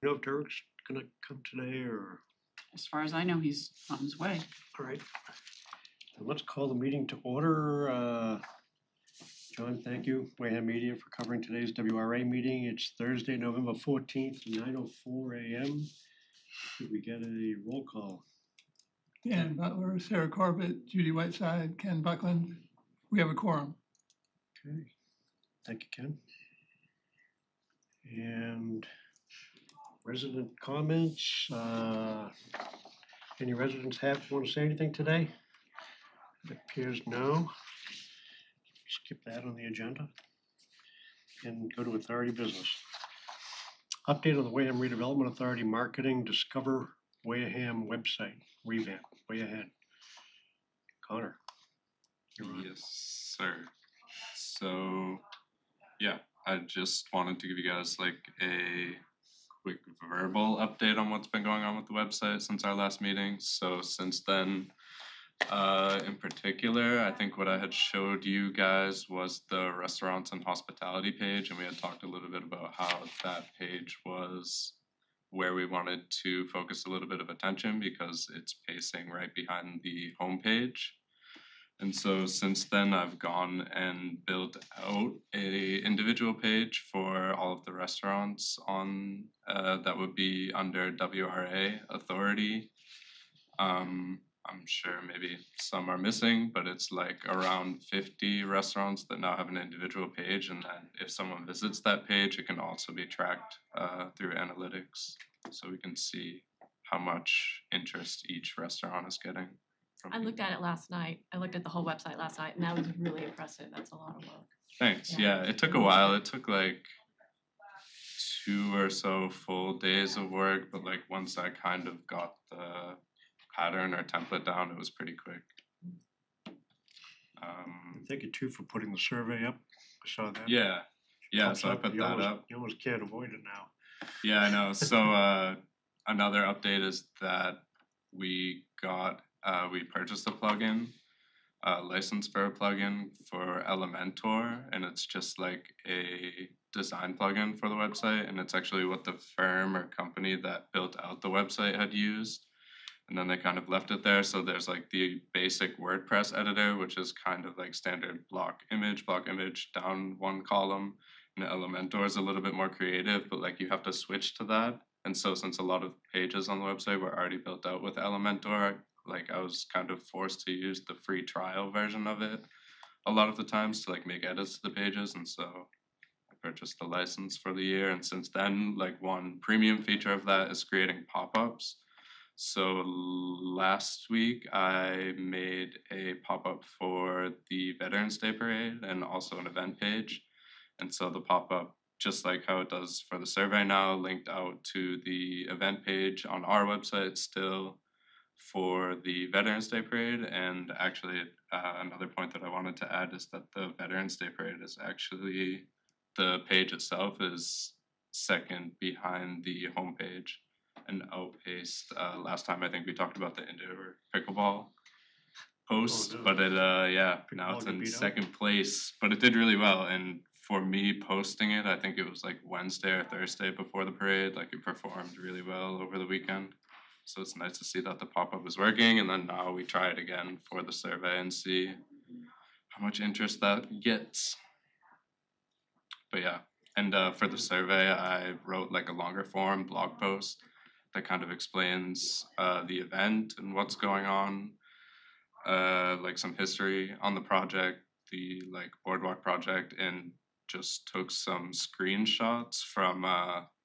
You know if Derek's gonna come today or, As far as I know, he's on his way. all right. So let's call the meeting to order. John, thank you, Wareham Media, for covering today's WRA meeting. It's Thursday, November 14th, 9:04 a.m. Could we get a roll call? Dan Butler, Sarah Corbett, Judy Whiteside, Ken Buckland. We have a quorum. Okay, thank you, Ken. And resident comments. Any residents want to say anything today? It appears no. Skip that on the agenda and go to authority business. Update of the Wareham Redevelopment Authority Marketing Discover Wareham website revamp. Way ahead. Connor. You're on. Yes, sir. So, yeah, I just wanted to give you guys like a quick verbal update on what's been going on with the website since our last meeting. So since then, in particular, I think what I had showed you guys was the restaurants and hospitality page, and we had talked a little bit about how that page was where we wanted to focus a little bit of attention because it's pacing right behind the homepage. And so since then, I've gone and built out a individual page for all of the restaurants on that would be under WRA authority. I'm sure maybe some are missing, but it's like around 50 restaurants that now have an individual page, and then if someone visits that page, it can also be tracked through analytics, so we can see how much interest each restaurant is getting. I looked at it last night. I looked at the whole website last night, and that was really impressive. That's a lot of work. Thanks. Yeah. Yeah, it took a while. It took like 2 or so full days of work, but like once I kind of got the pattern or template down, it was pretty quick. Thank you too for putting the survey up. I saw that. Yeah, Pops so I up. put You that almost- up. You almost can't avoid it now. Yeah, I know. So another update is that we purchased a plugin, license for a plugin for Elementor, and it's just like a design plugin for the website, and it's actually what the firm or company that built out the website had used. And then they kind of left it there. So there's like the basic WordPress editor, which is kind of like standard block image, down one column. And Elementor is a little bit more creative, but like you have to switch to that. And so since a lot of pages on the website were already built out with Elementor, like I was kind of forced to use the free trial version of it a lot of the times to like make edits to the pages. And so I purchased the license for the year. And since then, like one premium feature of that is creating pop-ups. So last week I made a pop-up for the Veterans Day Parade and also an event page. And so the pop-up, just like how it does for the survey now, linked out to the event page on our website still for the Veterans Day Parade. And actually another point that I wanted to add is that the Veterans Day Parade is actually, the page itself is second behind the homepage and outpaced. Last time I think we talked about the indoor pickleball post, no. but it now Pickleball it's got in beat up. second place, but it did really well. And for me posting it, I think it was like Wednesday or Thursday before the parade, like it performed really well over the weekend. So it's nice to see that the pop-up is working, and then now we try it again for the survey and see how much interest that gets. But yeah, and for the survey, I wrote like a longer form blog post that kind of explains the event and what's going on, like some history on the project, the like boardwalk project, and just took some screenshots from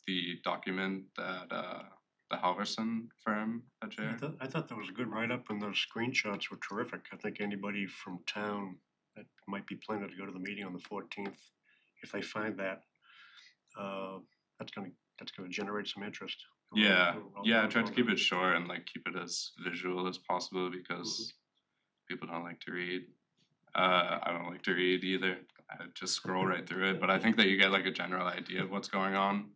the document that the Halverson firm had shared. I thought that was a good write-up, and those screenshots were terrific. I think anybody from town that might be planning to go to the meeting on the 14th, if they find that, that's gonna generate some interest. Yeah, I tried to keep it short and like keep it as visual as possible because people don't like to read. I don't like to read either. I just scroll right through it, but I think that you get like a general idea of what's going on.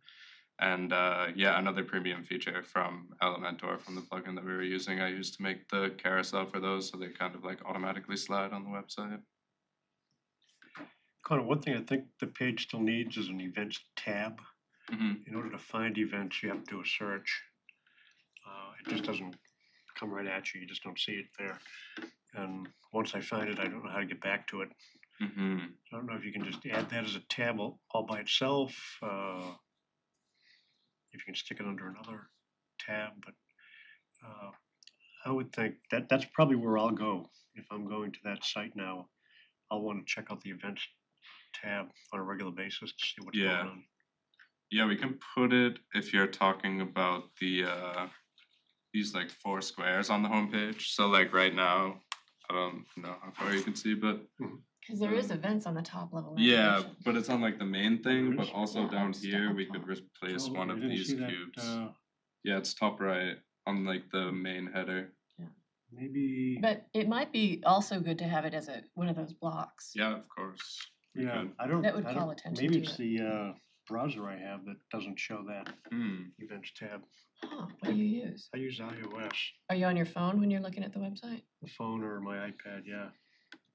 And another premium feature from Elementor, from the plugin that we were using, I used to make the carousel for those so they kind of like automatically slide on the website. Connor, one thing I think the page still needs is an events tab. Mhm. In order to find events, you have to do a search. It just doesn't come right at you, you just don't see it there. And once I find it, I don't know how to get back to it. Mhm. I don't know if you can just add that as a tab all by itself, if you can stick it under another tab, but I would think that that's probably where I'll go. If I'm going to that site now, I'll want to check out the events tab on a regular basis to see what's Yeah. going on. Yeah, we can put it if you're talking about the these like 4 squares on the homepage. So like right now, I don't know how far you can see, but Cause there is events on the top level yeah, navigation. but it's on like the main thing, but is? also Yeah, down up here we could top. replace Oh, one I of didn't these see that, cubes. Yeah, it's top right on like the main header. Maybe, But it might be also good to have it as one of those blocks. Yeah, of course. We yeah, could. I don't, That would I call don't, attention maybe to it's it. the browser I have that doesn't show that Hmm. events tab. Huh, what do you use? I use iOS, Are you on your phone when you're looking at the website? the phone or my iPad, yeah.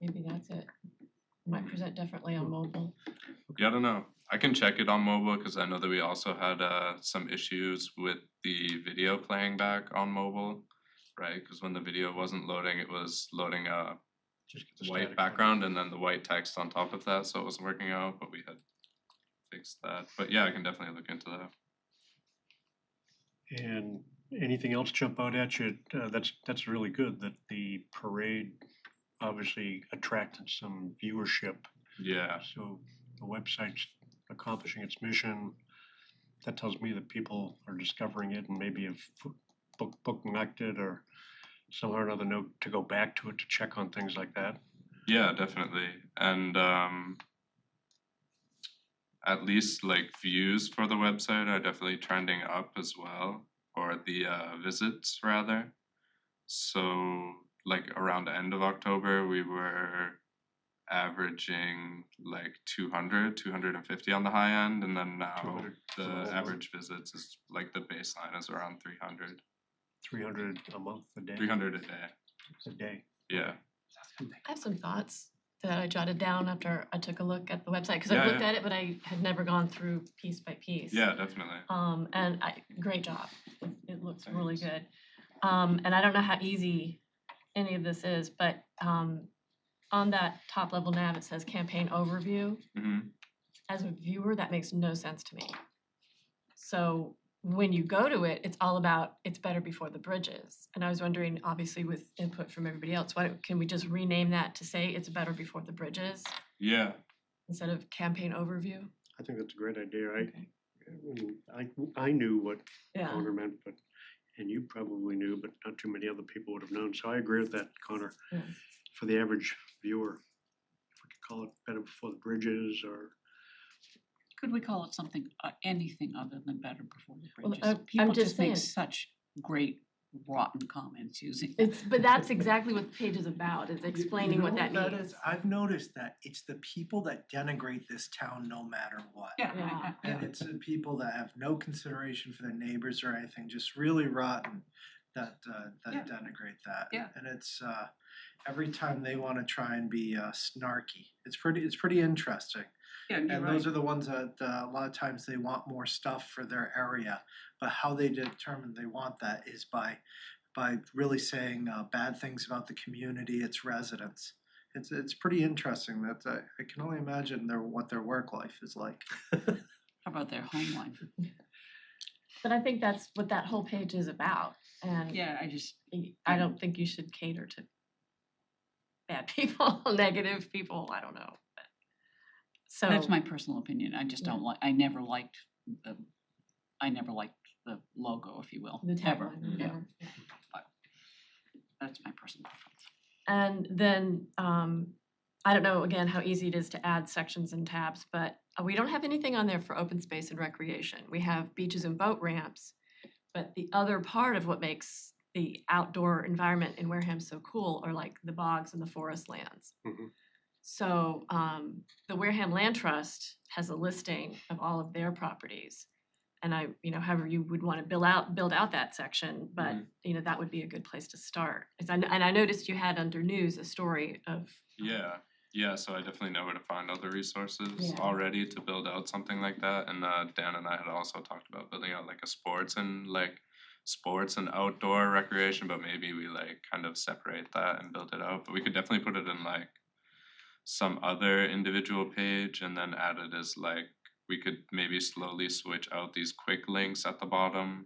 Maybe that's it. It might present differently on mobile. Yeah, I don't know. I can check it on mobile because I know that we also had some issues with the video playing back on mobile, right? Because when the video wasn't loading, it was loading a Just get the white static background and then the white text on top of that, so it wasn't working out, but we had fixed that. But yeah, I can definitely look into that. photo. And anything else jump out at you? That's really good that the parade obviously attracted some viewership. Yeah. So the website's accomplishing its mission. That tells me that people are discovering it and maybe have bookmarked it or somehow or another know to go back to it to check on things like that. Yeah, definitely. And at least like views for the website are definitely trending up as well, or the visits rather. So like around the end of October, we were averaging like 250 on the high end, and then now 200 the for the whole month. average visits is like the baseline is around 300. 300 a month, a day? 300 a day. A day. Yeah. I have some thoughts that I jotted down after I took a look at the website, because Yeah, I looked yeah. at it, but I had never gone through piece by piece. Yeah, definitely. And great job. It looks really Thanks. good. And I don't know how easy any of this is, but on that top level nav, it says campaign overview. Hmm. As a viewer, that makes no sense to me. So when you go to it, it's all about it's better before the bridges. And I was wondering, obviously with input from everybody else, can we just rename that to say it's better before the bridges Yeah. instead of campaign overview? I think that's a great idea. Okay. I knew what Yeah. Connor meant, but and you probably knew, but not too many other people would have known. So I agree with that, Connor. Yeah. For the average viewer, if we could call it better before the bridges or Could we call it something, anything other than better before the Well, bridges? I'm People just just make saying. such great rotten comments using that. But that's exactly what the page is about, is explaining You what know that means. is? I've noticed that it's the people that denigrate this town no matter what. Yeah, Yeah. And it's the people that have no consideration for their neighbors or anything, just really rotten that Yeah. denigrate that. Yeah. And it's every time they wanna try and be snarky. It's pretty interesting. yeah, you're And right. those are the ones that a lot of times they want more stuff for their area. But how they determine they want that is by really saying bad things about the community, its residents. It's pretty interesting that I can only imagine what their work life is like. How about their home life? But I think that's what that whole page is about, and Yeah, I don't think you should cater to bad people, negative people, I don't know, but. So. that's my personal opinion. I just don't like, I never liked the logo, if you will, The ever. tagline, or Yeah, whatever. that's my personal preference. And then, I don't know, again, how easy it is to add sections and tabs, but we don't have anything on there for open space and recreation. We have beaches and boat ramps, but the other part of what makes the outdoor environment in Wareham so cool are like the bogs and the forest lands. Mhm. So, the Wareham Land Trust has a listing of all of their properties. And however you would want to build out that section, but, that would be a good place to start. And I noticed you had under news a story of Yeah. Yeah, so I definitely know where to find all the resources Yeah. already to build out something like that. And Dan and I had also talked about building out like a sports and outdoor recreation, but maybe we like kind of separate that and build it out. But we could definitely put it in like some other individual page and then add it as like we could maybe slowly switch out these quick links at the bottom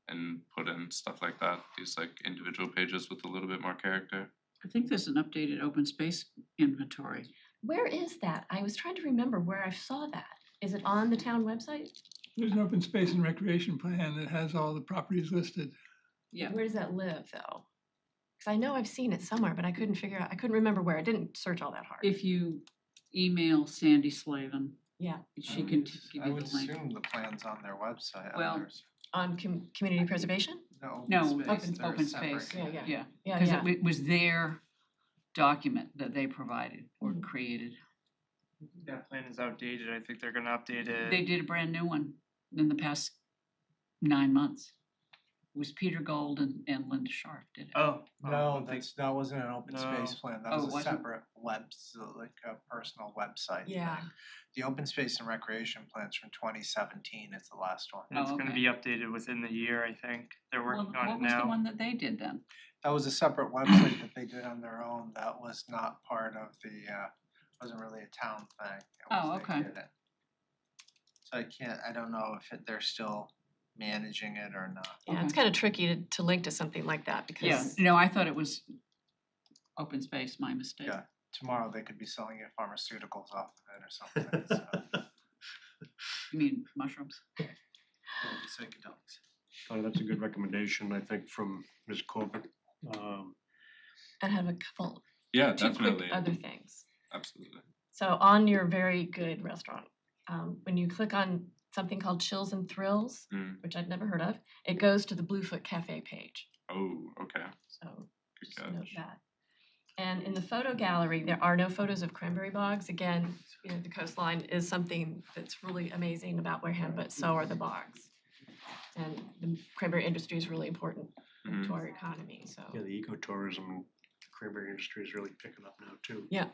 and put in stuff like that, these like individual pages with a little bit more character. I think there's an updated open space inventory. Where is that? I was trying to remember where I saw that. Is it on the town website? There's an open space and recreation plan that has all the properties listed. Yeah. Where does that live, though? Because I know I've seen it somewhere, but I couldn't remember where. I didn't search all that hard. If you email Sandy Slavin, Yeah, she can give I you would the link. assume the plan's on their website. Well, on community preservation? No, they're open separate. space. Yeah, Yeah, Yeah, because yeah. it was their document that they provided or Mhm. created. That plan is outdated. I think they're gonna update it. They did a brand new one in the past 9 months. It was Peter Gold and Linda Sharp did it. Oh. No, that wasn't an open space No. plan, that Oh, was it a wasn't? separate like a personal website Yeah. thing. The open space and recreation plans from 2017 is the last one. And it's Oh, gonna okay. be updated within the year, I think. They're Well, working on what it was the now. one that they did then? That was a separate website that they did on their own, that was not part of the, wasn't really a town thing. It was Oh, they okay. did it. So I don't know if they're still managing it or not. Yeah, it's Okay. kind of tricky to link to something like that Yeah, because, no, I thought it was open space, my mistake. Yeah. Tomorrow they could be selling you pharmaceuticals off of it or something, so, You mean mushrooms? psychedelics. That's a good recommendation, I think, from Ms. Corbett. I have a couple, Yeah, two quick definitely. other things. Absolutely. So on your very good restaurant, when you click on something called Chills and Thrills, Mm. which I'd never heard of, it goes to the Bluefoot Cafe page. Oh, okay. So Good just note catch. that. And in the photo gallery, there are no photos of cranberry bogs. Again, you know, the coastline is something that's really amazing about Wareham, but so are the bogs. And the cranberry industry is really important Mhm. to our economy, so. Yeah, the ecotourism and cranberry industry is really picking up now too. Yeah,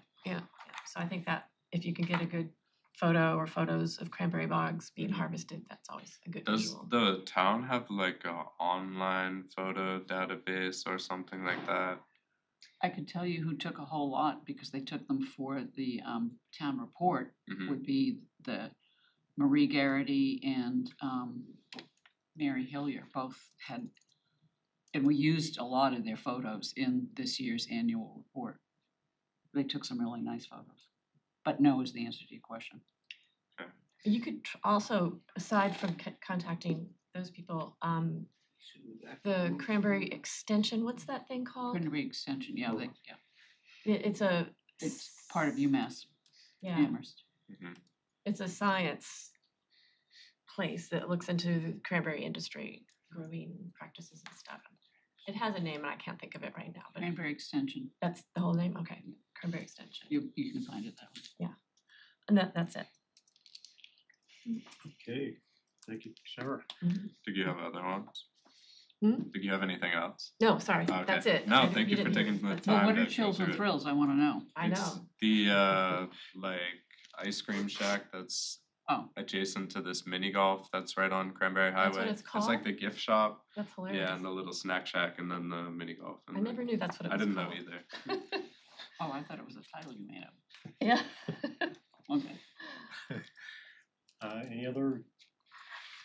so I think that if you can get a good photo or photos of cranberry bogs being harvested, that's always a good Does visual. the town have like a online photo database or something like that? I could tell you who took a whole lot because they took them for the town report Mhm. would be the Marie Garrity and Mary Hillier both had, and we used a lot of their photos in this year's annual report. They took some really nice photos. But no is the answer to your question. You could also, aside from contacting those people, the Cranberry Extension, what's that thing called? Cranberry Extension, yeah, they, yeah, It's a. it's part of UMass Yeah, Amherst. Mhm. it's a science place that looks into the cranberry industry, growing practices and stuff. It has a name and I can't think of it right now, but Cranberry Extension, that's the whole name, okay, Cranberry Extension. you can find it that way. And that's it. Okay, thank you, Sarah. Did you have other ones? Hmm? Did you have anything else? No, sorry, Okay. that's it. No, I- thank you for didn't hear. taking the That's it. Well, time. what are to chills go and through it. thrills, I wanna know. I It's know. the like ice cream shack that's Oh. adjacent to this mini golf that's right on Cranberry That's Highway. what it's It's like called? the gift shop, That's hilarious. yeah, and the little snack shack, and then the mini golf. I never knew that's what it I was didn't know called. either. Oh, I thought it was a title you made up. Yeah. Okay. Any other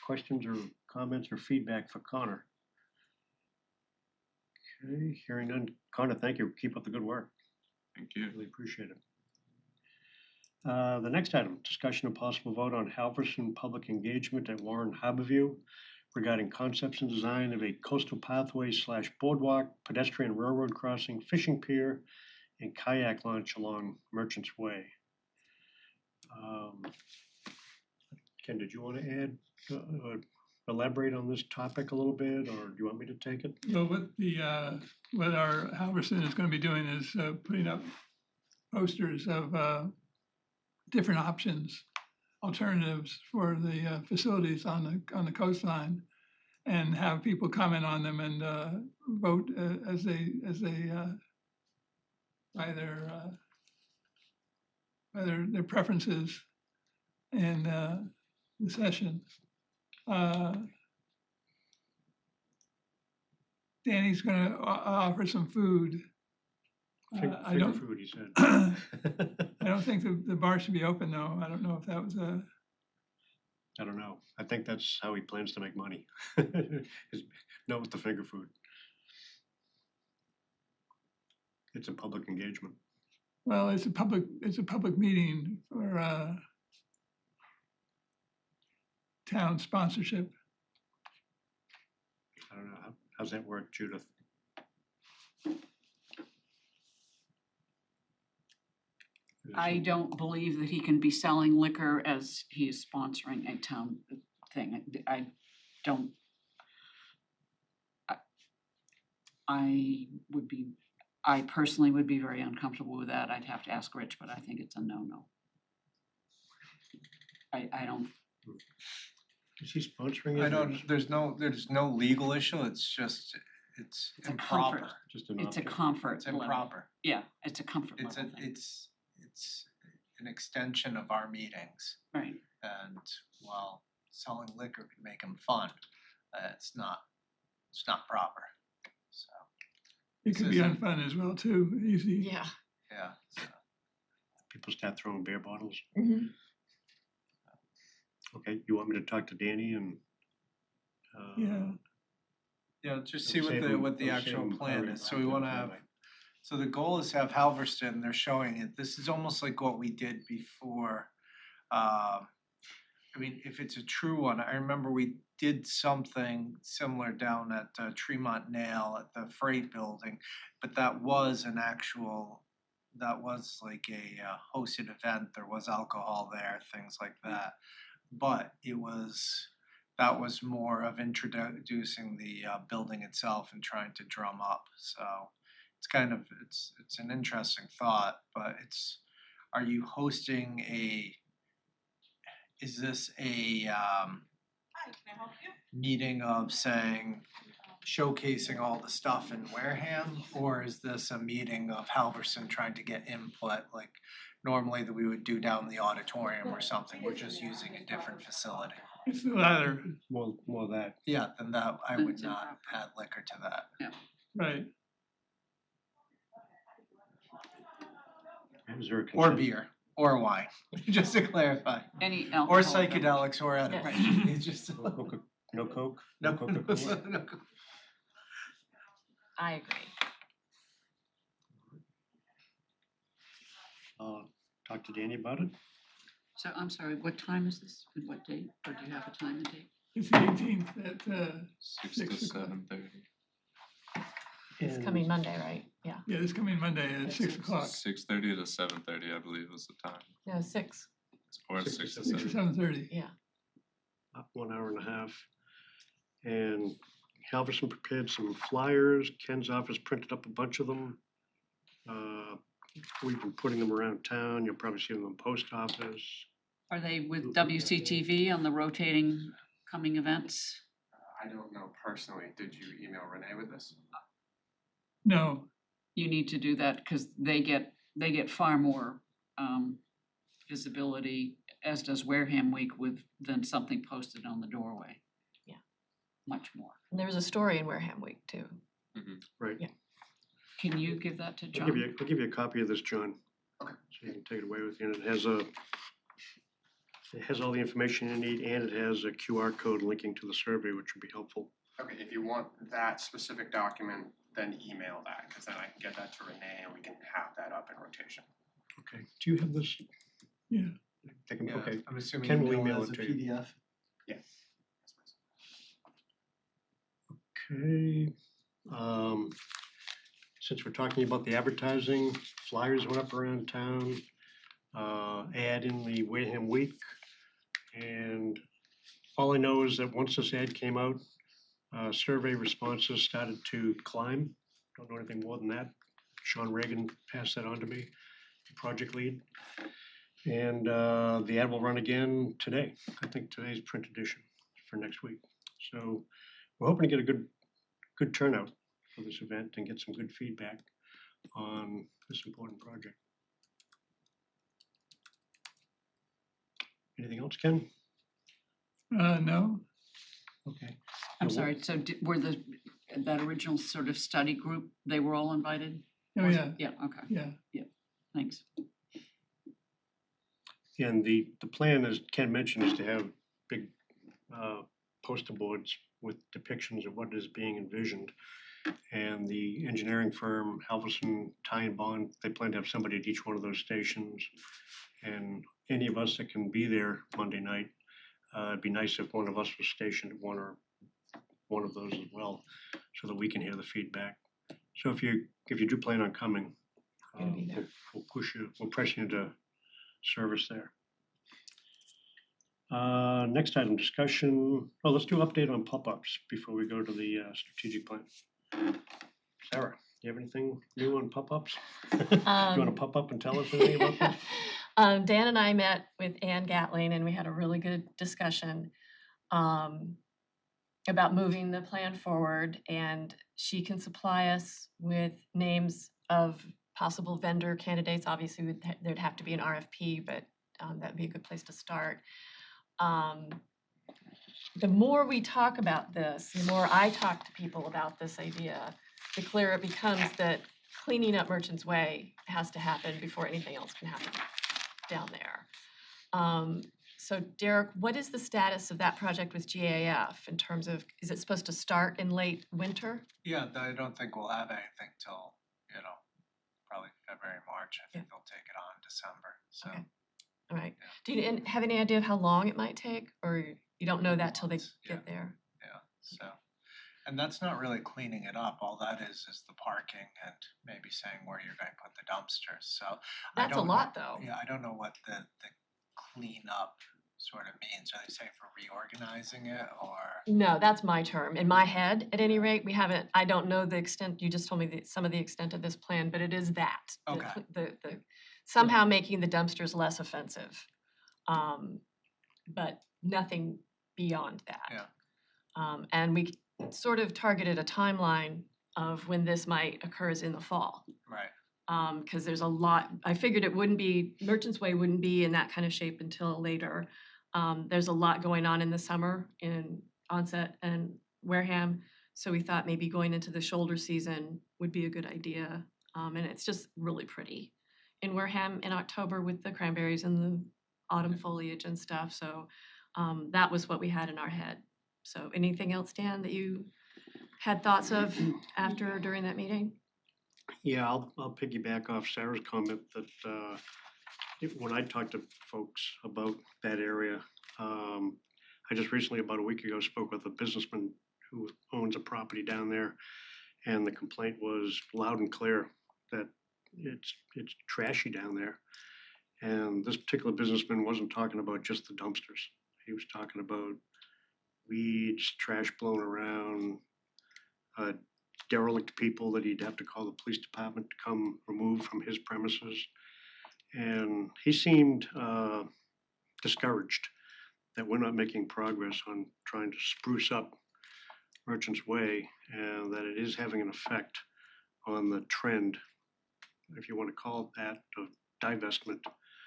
questions or comments or feedback for Connor? Okay, hearing none. Connor, thank you. Keep up the good work. Thank you. Really appreciate it. The next item, discussion and possible vote on Halverson public engagement at Warren Harborview regarding concepts and design of a coastal pathway / boardwalk, pedestrian railroad crossing, fishing pier, and kayak launch along Merchants Way. Ken, did you want to add, elaborate on this topic a little bit, or do you want me to take it? Well, what our Halverson is gonna be doing is putting up posters of different options, alternatives for the facilities on the coastline, and have people comment on them and vote as they either by their preferences and the session. Danny's gonna offer some food. I Finger don't, food, he said. I don't think the bar should be open though. I don't know if that was a, I don't know. I think that's how he plans to make money. Is not with the finger food. It's a public engagement. well, it's a public meeting for town sponsorship. I don't know. How's that work, Judith? Is there I some- don't believe that he can be selling liquor as he is sponsoring a town thing. I don't. I personally would be very uncomfortable with that. I'd have to ask Rich, but I think it's a no-no. I don't, Is he sponsoring it? I or don't, is- there's no legal issue, it's just, it's It's a comfort. improper. Just an it's a option. comfort It's level. improper. Yeah, it's a comfort It's level a, thing. it's an extension of our meetings. Right. And while selling liquor can make them fun, it's not proper, so, It could be Susan. unfun as well too, easy. Yeah. yeah, so. People start throwing beer bottles. Mhm. Okay, you want me to talk to Danny and? Yeah. Yeah, just It'll see save 'em- what the it'll save actual 'em plan hurrying is, so back we to wanna the have, night. so the goal is to have Halverston, they're showing it, this is almost like what we did before. I mean, if it's a true one, I remember we did something similar down at Tremont Nail at the Freight Building, but that was an actual, that was like a hosted event, there was alcohol there, things like that. But that was more of introducing the building itself and trying to drum up, so it's kind of, it's an interesting thought, but are you hosting is this a meeting of saying, showcasing all the stuff in Wareham? Or is this a meeting of Halverson trying to get input, like normally that we would do down in the auditorium or something, we're just using a different facility? It's the latter, More of that. Yeah, then that, I Then would it's not improper. add liquor to that. right. Is there a Or consent? beer, or wine, just to clarify. Any alcohol. Or psychedelics or edibles, it's just. No Coca, no Coke? No, Coca-Cola? no. I agree. Talk to Danny about it? So I'm sorry, what time is this? And what date? Or do you have a time and date? It's the 18th at 6 6 to o'clock. 7:30. It's And- coming Monday, right? Yeah. Yeah, this coming Monday at At 6 6. o'clock, 6:30 to 7:30, I believe was the time. No, 6. Or 6 to 6 to 6 to 7. 7:30. Yeah. 1 hour and a half. And Halverson prepared some flyers. Ken's office printed up a bunch of them. We've been putting them around town. You'll probably see them in the post office. Are they with WCTV on the rotating coming events? I don't know personally. Did you email Renee with this? No, You need to do that because they get far more visibility, as does Wareham Week than something posted on the doorway. Yeah. Much more. And there was a story in Wareham Week too. Right. Yeah. Can you give that to I'll John? give you a copy of this, John. Okay. So you can take it away with you. And it has all the information you need, and it has a QR code linking to the survey, which would be helpful. Okay, if you want that specific document, then email that, because then I can get that to Renee and we can have that up in rotation. Okay. Do you have this? yeah, Take 'em- Yeah, Okay. I'm assuming Ken will email email as a it to you. PDF. Yes. Okay. Since we're talking about the advertising, flyers went up around town. Ad in the Wareham Week. And all I know is that once this ad came out, survey responses started to climb. Don't know anything more than that. Sean Reagan passed that on to me, the project lead. And the ad will run again today. I think today's print edition for next week. So we're hoping to get a good turnout for this event and get some good feedback on this important project. Anything else, Ken? No, Okay. I'm Yeah, sorry, so were that original sort of study group, they were all invited? oh, Was- yeah, Yeah, okay, yeah. thanks. And the plan, as Ken mentioned, is to have big poster boards with depictions of what is being envisioned. And the engineering firm, Halverson, Ty and Bond, they plan to have somebody at each one of those stations. And any of us that can be there Monday night, it'd be nice if one of us was stationed at one of those as well, so that we can hear the feedback. So if you do plan on coming, Gonna be there. we'll press you into service there. Next item, discussion, let's do update on pop-ups before we go to the strategic plan. Sarah, do you have anything new on pop-ups? Do you wanna pop up and tell us anything about this? Dan and I met with Ann Gatling and we had a really good discussion about moving the plan forward, and she can supply us with names of possible vendor candidates. Obviously, there'd have to be an RFP, but that'd be a good place to start. The more we talk about this, the more I talk to people about this idea, the clearer it becomes that cleaning up Merchant's Way has to happen before anything else can happen down there. So Derek, what is the status of that project with GAF in terms of, is it supposed to start in late winter? Yeah, I don't think we'll have anything till, probably February, March. I think they'll take it on December, so. Okay. All right. Yeah. Do you have any idea of how long it might take, or you don't know that till they Months, get there? Yeah, so, and that's not really cleaning it up, all that is the parking and maybe saying where you're gonna put the dumpsters, so. I That's a don't know- lot, though. Yeah, I don't know what the cleanup sort of means, are they saying for reorganizing it, or? No, that's my term. In my head, at any rate, we haven't, I don't know the extent, you just told me some of the extent of this plan, but it is that. the Okay. The somehow making the dumpsters less offensive. But nothing beyond that. Yeah. And we sort of targeted a timeline of when this might occur is in the fall. Right. Cause there's a lot, I figured it wouldn't be, Merchant's Way wouldn't be in that kind of shape until later. There's a lot going on in the summer in Onset and Wareham, so we thought maybe going into the shoulder season would be a good idea. And it's just really pretty in Wareham in October with the cranberries and the autumn foliage and stuff, so that was what we had in our head. So anything else, Dan, that you had thoughts of after or during that meeting? Yeah, I'll piggyback off Sarah's comment that when I talk to folks about that area, I just recently, about a week ago, spoke with a businessman who owns a property down there, and the complaint was loud and clear that it's trashy down there. And this particular businessman wasn't talking about just the dumpsters. He was talking about weeds, trash blown around, derelict people that he'd have to call the police department to come remove from his premises. And he seemed discouraged that we're not making progress on trying to spruce up Merchant's Way, and that it is having an effect on the trend, if you want to call it that, of divestment.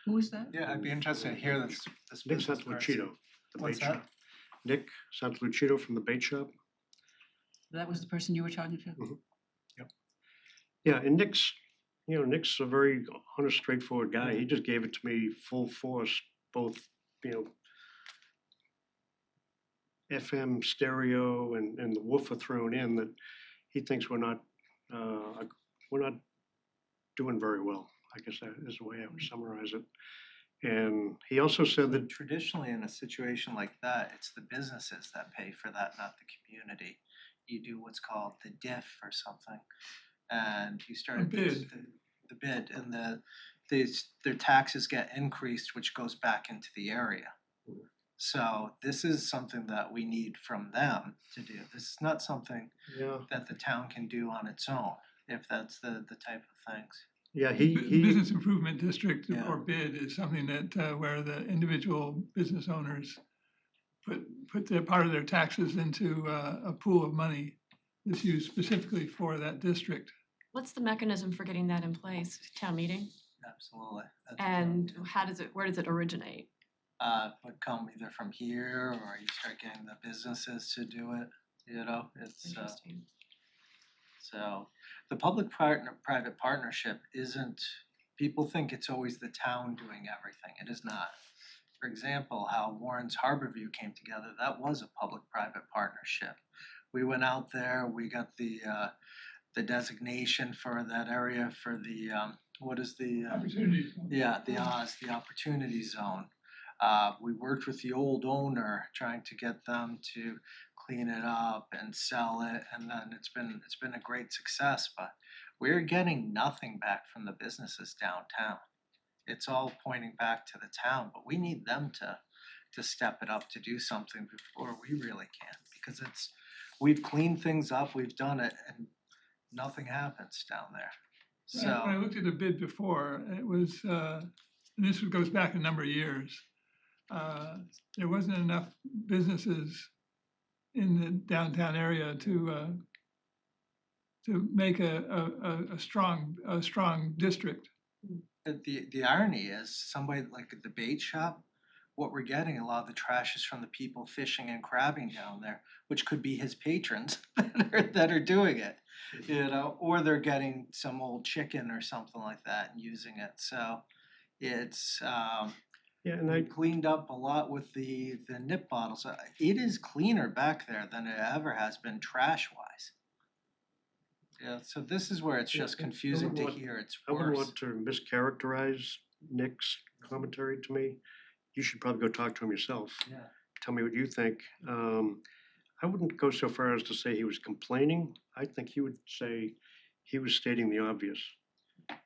Who is that? Yeah, I'd be interested to hear this Nick business person. Santoluccido, the What's bait that? shop. Nick Santoluccido from the bait shop. That was the person you were talking to? Yeah, and Nick's a very honest, straightforward guy. He just gave it to me full force, both, FM, stereo, and the woofer thrown in, that he thinks we're not doing very well. I guess that is the way I would summarize it. And he also said that Traditionally, in a situation like that, it's the businesses that pay for that, not the community. You do what's called the diff or something, and you start bid. the bid, and their taxes get increased, which goes back into the area. So this is something that we need from them to do. This is not something that the town can do on its own, if that's the type of things. Yeah, The he Business Improvement District Yeah. or bid is something that, where the individual business owners put their part of their taxes into a pool of money that's used specifically for that district. What's the mechanism for getting that in place? Town meeting? Absolutely. And where does it originate? would come either from here or you start getting the businesses to do it, you know, it's Interesting. so the private partnership isn't, people think it's always the town doing everything, it is not. For example, how Warren's Harborview came together, that was a public-private partnership. We went out there, we got the designation for that area for the, what is the, Opportunities. yeah, the Oz, the Opportunity Zone. We worked with the old owner, trying to get them to clean it up and sell it, and then it's been a great success, but we're getting nothing back from the businesses downtown. It's all pointing back to the town, but we need them to step it up, to do something before we really can, because we've cleaned things up, we've done it, and nothing happens down there. When I So, looked at the bid before, it was, and this goes back a number of years. There wasn't enough businesses in the downtown area to make a strong district. the irony is, somebody like at the bait shop, what we're getting, a lot of the trash is from the people fishing and crabbing down there, which could be his patrons that are doing it, you know, or they're getting some old chicken or something like that and using it, so it's, Yeah, and we cleaned up a lot with the nip bottles. It is cleaner back there than it ever has been trash-wise. Yeah, so this is where it's Yeah, just I confusing wouldn't to want- hear, it's I wouldn't worse. want to mischaracterize Nick's commentary to me. You should probably go talk to him yourself. Yeah. Tell me what you think. I wouldn't go so far as to say he was complaining. I think he would say he was stating the obvious.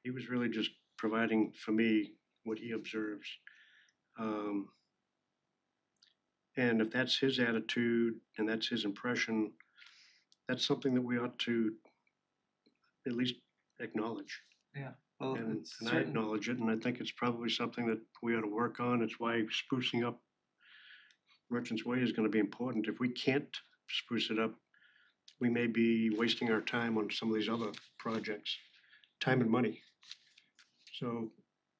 He was really just providing for me what he observes. And if that's his attitude and that's his impression, that's something that we ought to at least acknowledge. Well, And it's I certain, acknowledge it, and I think it's probably something that we ought to work on. It's why sprucing up Merchants Way is gonna be important. If we can't spruce it up, we may be wasting our time on some of these other projects, time and money. So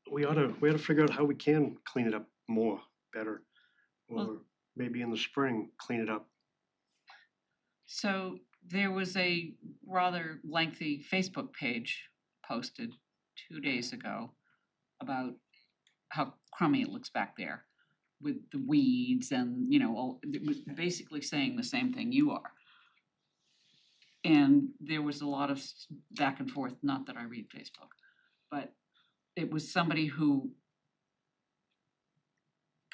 we ought to figure out how we can clean it up more, better, or maybe in the spring, clean it up. So there was a rather lengthy Facebook page posted 2 days ago about how crummy it looks back there with the weeds and, you know, it was basically saying the same thing you are. And there was a lot of back and forth, not that I read Facebook, but it was somebody who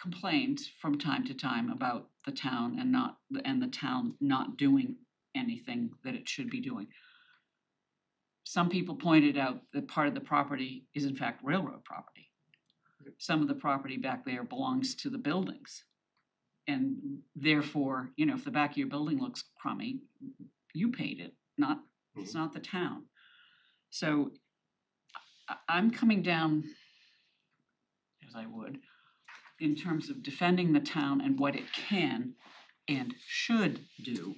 complained from time to time about the town and the town not doing anything that it should be doing. Some people pointed out that part of the property is in fact railroad property. Some of the property back there belongs to the buildings. And therefore, you know, if the back of your building looks crummy, you paid it, it's not the town. So I'm coming down, as I would, in terms of defending the town and what it can and should do.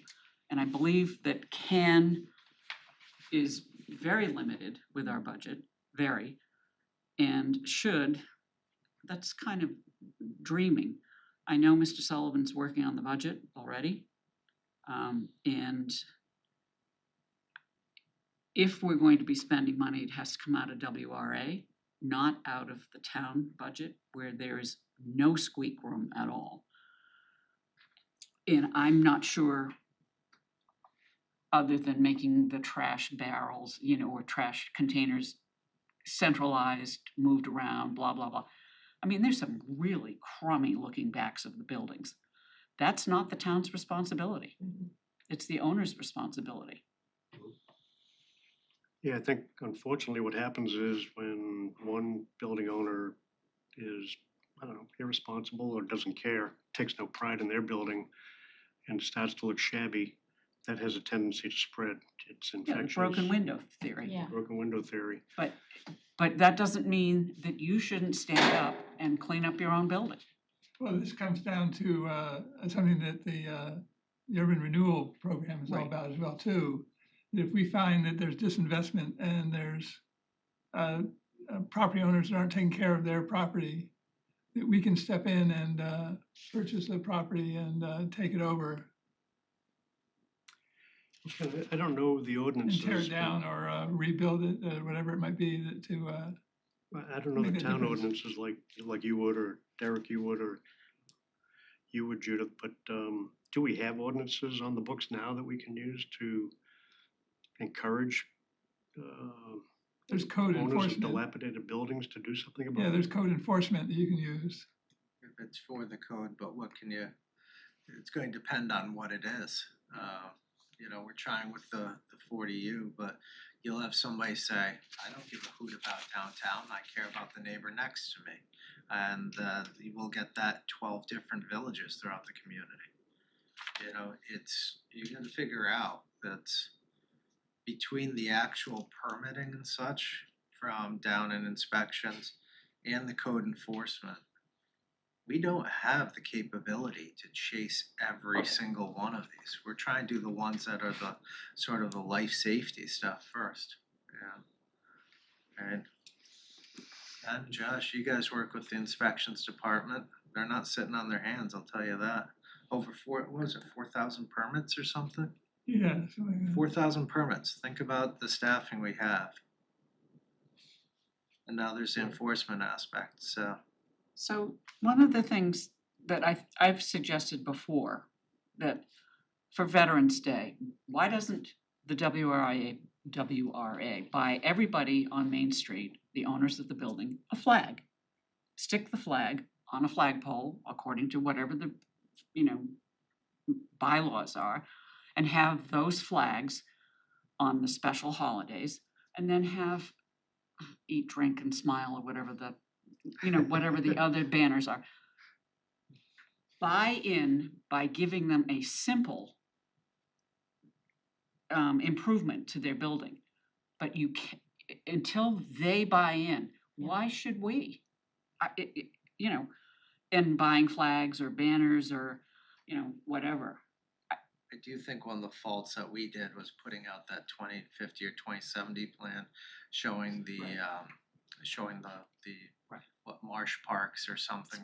And I believe that can is very limited with our budget, very, and should, that's kind of dreaming. I know Mr. Sullivan's working on the budget already, and if we're going to be spending money, it has to come out of WRA, not out of the town budget where there is no squeak room at all. And I'm not sure, other than making the trash barrels, you know, or trash containers centralized, moved around, blah, blah, blah. I mean, there's some really crummy looking backs of the buildings. That's not the town's responsibility. It's the owner's responsibility. Yeah, I think unfortunately what happens is when one building owner is, I don't know, irresponsible or doesn't care, takes no pride in their building and starts to look shabby, that has a tendency to spread. It's Yeah, infectious. the broken window theory. Yeah. Broken window theory. But that doesn't mean that you shouldn't stand up and clean up your own building. Well, this comes down to something that the urban renewal program is all Right. about as well too. If we find that there's disinvestment and there's property owners that aren't taking care of their property, that we can step in and purchase the property and take it over I don't know the and ordinances. tear it down or rebuild it, whatever it might be to, I don't know make the a town difference. ordinances like you would, or Derek you would, or you would, Judith, but do we have ordinances on the books now that we can use to encourage there's code owners of enforcement. dilapidated buildings to do something about Yeah, it? there's code enforcement that you can use. If it's for the code, but what can you, it's going to depend on what it is. You know, we're trying with the 40U, but you'll have somebody say, I don't give a hoot about downtown, I care about the neighbor next to me. And you will get that 12 different villages throughout the community. You know, you gotta figure out that between the actual permitting and such, from down in inspections and the code enforcement, we don't have the capability to chase every single one of these. We're trying to do the ones that are the sort of the life safety stuff first. Yeah. And Josh, you guys work with the inspections department. They're not sitting on their hands, I'll tell you that. Over 4,000 permits or something? Yeah, so, 4,000 permits. Think about the staffing we have. And now there's the enforcement aspect, so. So one of the things that I've suggested before, that for Veterans Day, why doesn't the WRA buy everybody on Main Street, the owners of the building, a flag? Stick the flag on a flagpole according to whatever the, bylaws are, and have those flags on the special holidays, and then have eat, drink, and smile, or whatever whatever the other banners are. Buy in by giving them a simple improvement to their building. But until they buy in, why should we? In buying flags or banners or, whatever. I do think one of the faults that we did was putting out that 2050 or 2070 plan showing the Right. what marsh parks or something.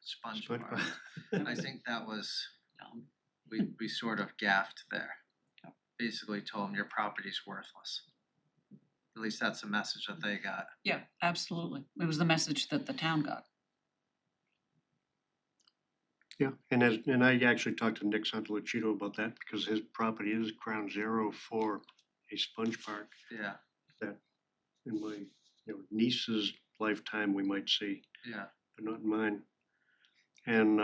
Sponge Sponge parks. I think that was, we sort of gaffed there. Yep. Basically told them your property's worthless. At least that's the message that they got. Yeah, absolutely. It was the message that the town got. Yeah, and I actually talked to Nick Santoluccido about that because his property is ground zero for a sponge park Yeah, that in my niece's lifetime we might see, yeah. but not in mine. And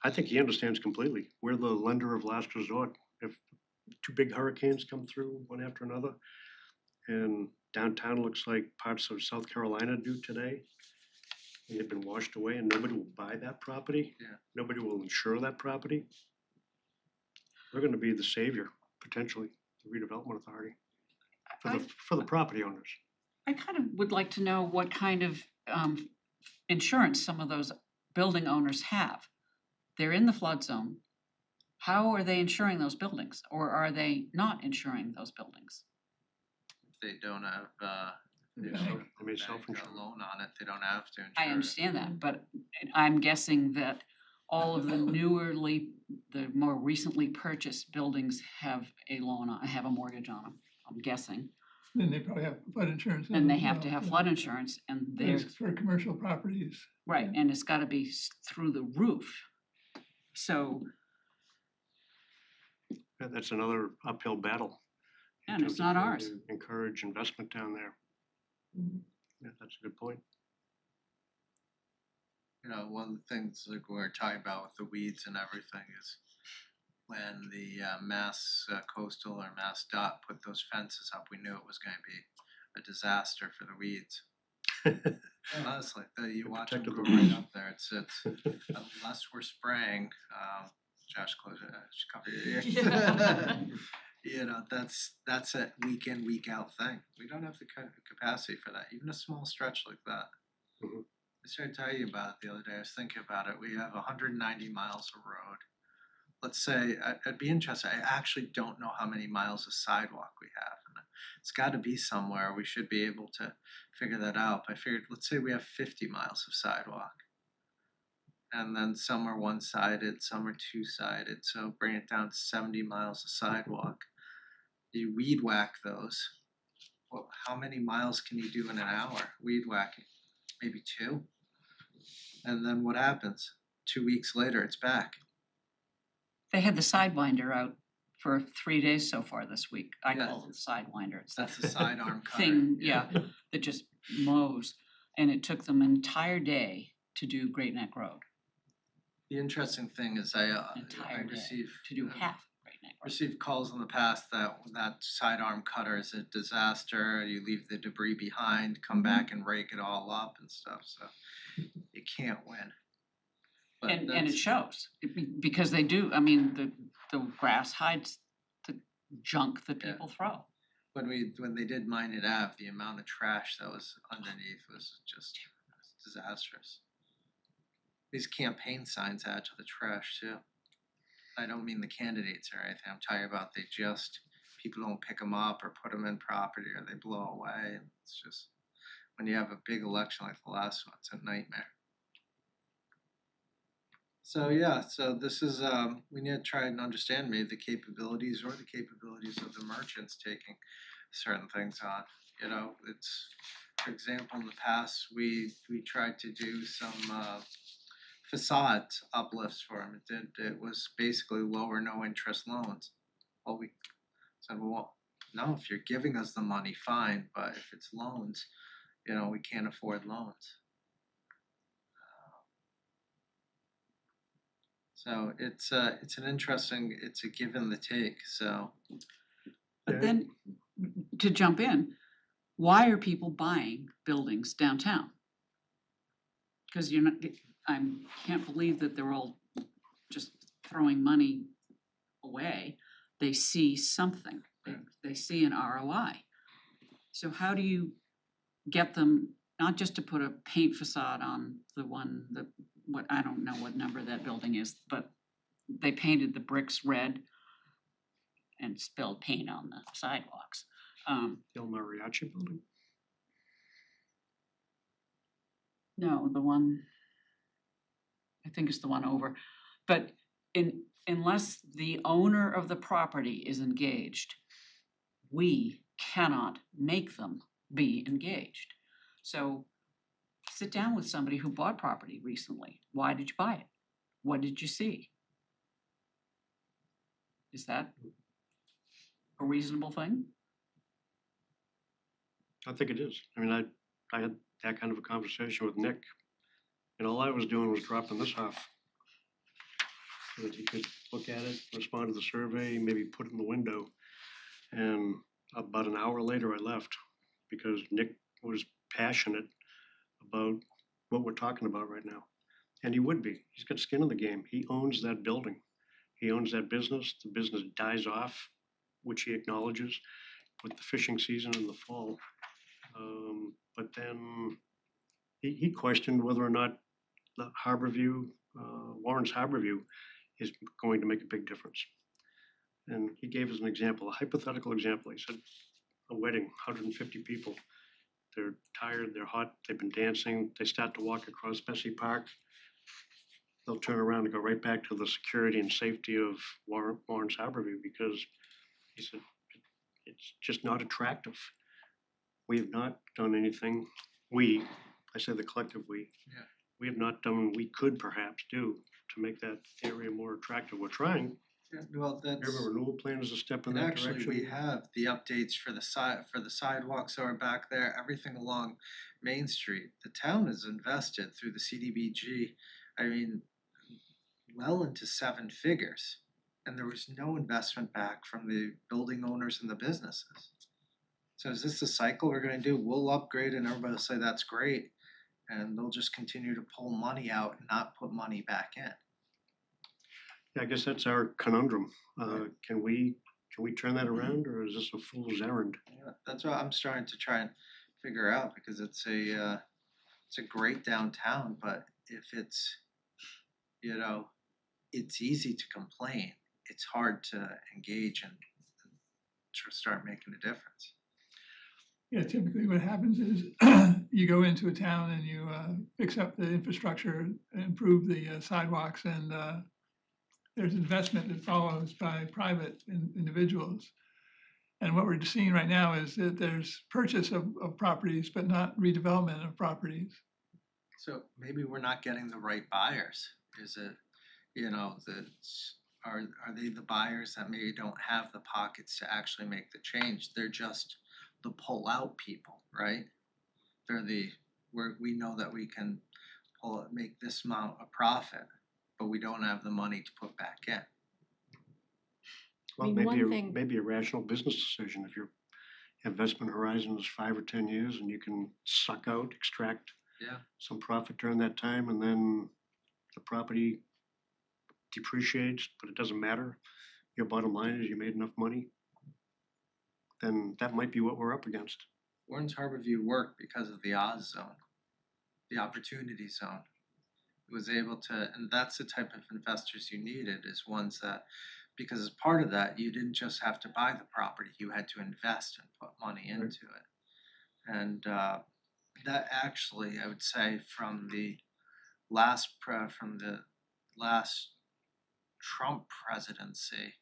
I think he understands completely. We're the lender of last resort. If two big hurricanes come through one after another, and downtown looks like parts of South Carolina do today, and they've been washed away, and nobody will buy that property. Yeah. Nobody will insure that property. We're going to be the savior potentially, the redevelopment authority for the property owners. I kind of would like to know what kind of insurance some of those building owners have. They're in the flood zone. How are they insuring those buildings, or are they not insuring those buildings? They don't have, They Yeah. may bank self-insure. a loan on it, they don't have to insure I it. understand that, but I'm guessing that all of the the more recently purchased buildings have a have a mortgage on them, I'm guessing. then they probably have flood insurance. on And they them as have to well, have so flood insurance, and they're, it's for commercial properties. right, and it's gotta be through the roof. So, Yeah, that's another uphill battle. in and it's terms of not trying ours. to encourage investment down there. Yeah, that's a good point. You know, one of the things like we were talking about with the weeds and everything is when the Mass Coastal or Mass Dot put those fences up, we knew it was going to be a disaster for the weeds. Honestly, you They watch them protected grow the right weeds. up there. It's unless we're spraying. Josh, close it. Just cover your ears. You know, that's a week in, week out thing. We don't have the kind of capacity for that. Even a small stretch like that. Mhm. I started telling you about it the other day. I was thinking about it. We have 190 miles of road. Let's say I'd be interested. I actually don't know how many miles of sidewalk we have. And it's got to be somewhere. We should be able to figure that out. I figured, let's say we have 50 miles of sidewalk. And then some are one-sided, some are two-sided, so bring it down to 70 miles of sidewalk. You weed whack those. Well, how many miles can you do in an hour weed whacking? Maybe 2? And then what happens? 2 weeks later, it's back. They had the Sidewinder out for 3 days so far this week. I Yeah. call it the Sidewinder. It's that That's the sidearm cutter. thing, yeah, that just mows. And it took them an entire day to do Great Neck Road, The interesting thing is I entire day, receive to do half Great Neck Road. received calls in the past that sidearm cutter is a disaster. You leave the debris behind, come back and rake it all up and stuff. So you can't win. But And it that's- shows, because they do, I mean, the grass hides the junk that Yeah. people throw. when they did Mine It Ave, the amount of trash that was underneath was just disastrous. These campaign signs add to the trash too. I don't mean the candidates or anything. I'm talking about people don't pick them up or put them in property or they blow away. It's just when you have a big election like the last one, it's a nightmare. So yeah, so this is we need to try and understand maybe the capabilities of the merchants taking certain things on. You know, it's, for example, in the past we tried to do some facade uplifts for them. It was basically low or no interest loans. Well, we said, well, no, if you're giving us the money, fine, but if it's loans, you know, we can't afford loans. So it's an interesting, it's a give and the take, so. But then, to jump in, why are people buying buildings downtown? Cause you're not, can't believe that they're all just throwing money away. They see something, they see an ROI. So how do you get them, not just to put a paint facade on the one, I don't know what number that building is, but they painted the bricks red and spilled paint on the sidewalks. The El Mariachi building? No, the one, I think it's the one over, but unless the owner of the property is engaged, we cannot make them be engaged. So sit down with somebody who bought property recently. Why did you buy it? What did you see? Is that a reasonable thing? I think it is. I mean, I had that kind of a conversation with Nick, and all I was doing was dropping this off so that he could look at it, respond to the survey, maybe put it in the window. And about an hour later, I left because Nick was passionate about what we're talking about right now. And he would be. He's got skin in the game. He owns that building. He owns that business. The business dies off, which he acknowledges with the fishing season in the fall. But then he questioned whether or not the Harborview, Warren's Harborview is going to make a big difference. And he gave us an example, a hypothetical example. He said, a wedding, 150 people. They're tired, they're hot, they've been dancing, they start to walk across Bessie Park. They'll turn around and go right back to the security and safety of Warren's Harborview because he said, it's just not attractive. We have not done anything, I say the collective we have not done what we could perhaps do to make that area more attractive. We're trying. Yeah, well, that's. River renewal plan is a step in And that actually, direction. we have the updates for the sidewalks that are back there, everything along Main Street. The town has invested through the CDBG, I mean, well into 7 figures. And there was no investment back from the building owners and the businesses. So is this the cycle we're gonna do? We'll upgrade and everybody will say that's great. And they'll just continue to pull money out and not put money back in. Yeah, I guess that's our conundrum. Can we turn that around, or is this a fool's errand? Yeah, that's what I'm starting to try and figure out because it's a great downtown, but if it's, you know, it's easy to complain. It's hard to engage and to start making a difference. Yeah, typically what happens is you go into a town and you fix up the infrastructure, improve the sidewalks, and there's investment that follows by private individuals. And what we're seeing right now is that there's purchase of properties, but not redevelopment of properties. So maybe we're not getting the right buyers. Is it, are they the buyers that maybe don't have the pockets to actually make the change? They're just the pull-out people, right? They're where we know that we can make this amount of profit, but we don't have the money to put back in. Well, mean, one maybe thing- maybe a rational business decision. If your investment horizon is 5 or 10 years and you can extract Yeah. some profit during that time, and then the property depreciates, but it doesn't matter. Your bottom line is you made enough money, then that might be what we're up against. Warren's Harborview worked because of the Oz zone, the opportunity zone. It was able to, and that's the type of investors you needed, is ones that, because as part of that, you didn't just have to buy the property, you had to invest and put money into it. And that actually, I would say, from the last Trump presidency,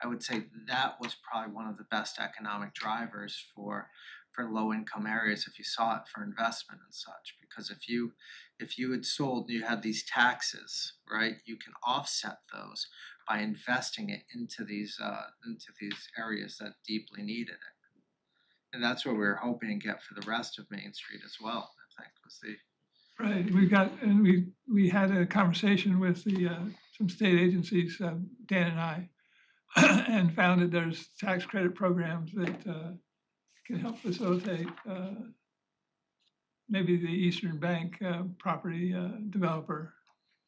I would say that was probably one of the best economic drivers for low income areas if you saw it for investment and such. Because if you had sold, you had these taxes, right? You can offset those by investing it into these areas that deeply needed it. And that's what we were hoping to get for the rest of Main Street as well, I think, was the Right, we had a conversation with some state agencies, Dan and I, and found that there's tax credit programs that can help facilitate maybe the Eastern Bank property developer.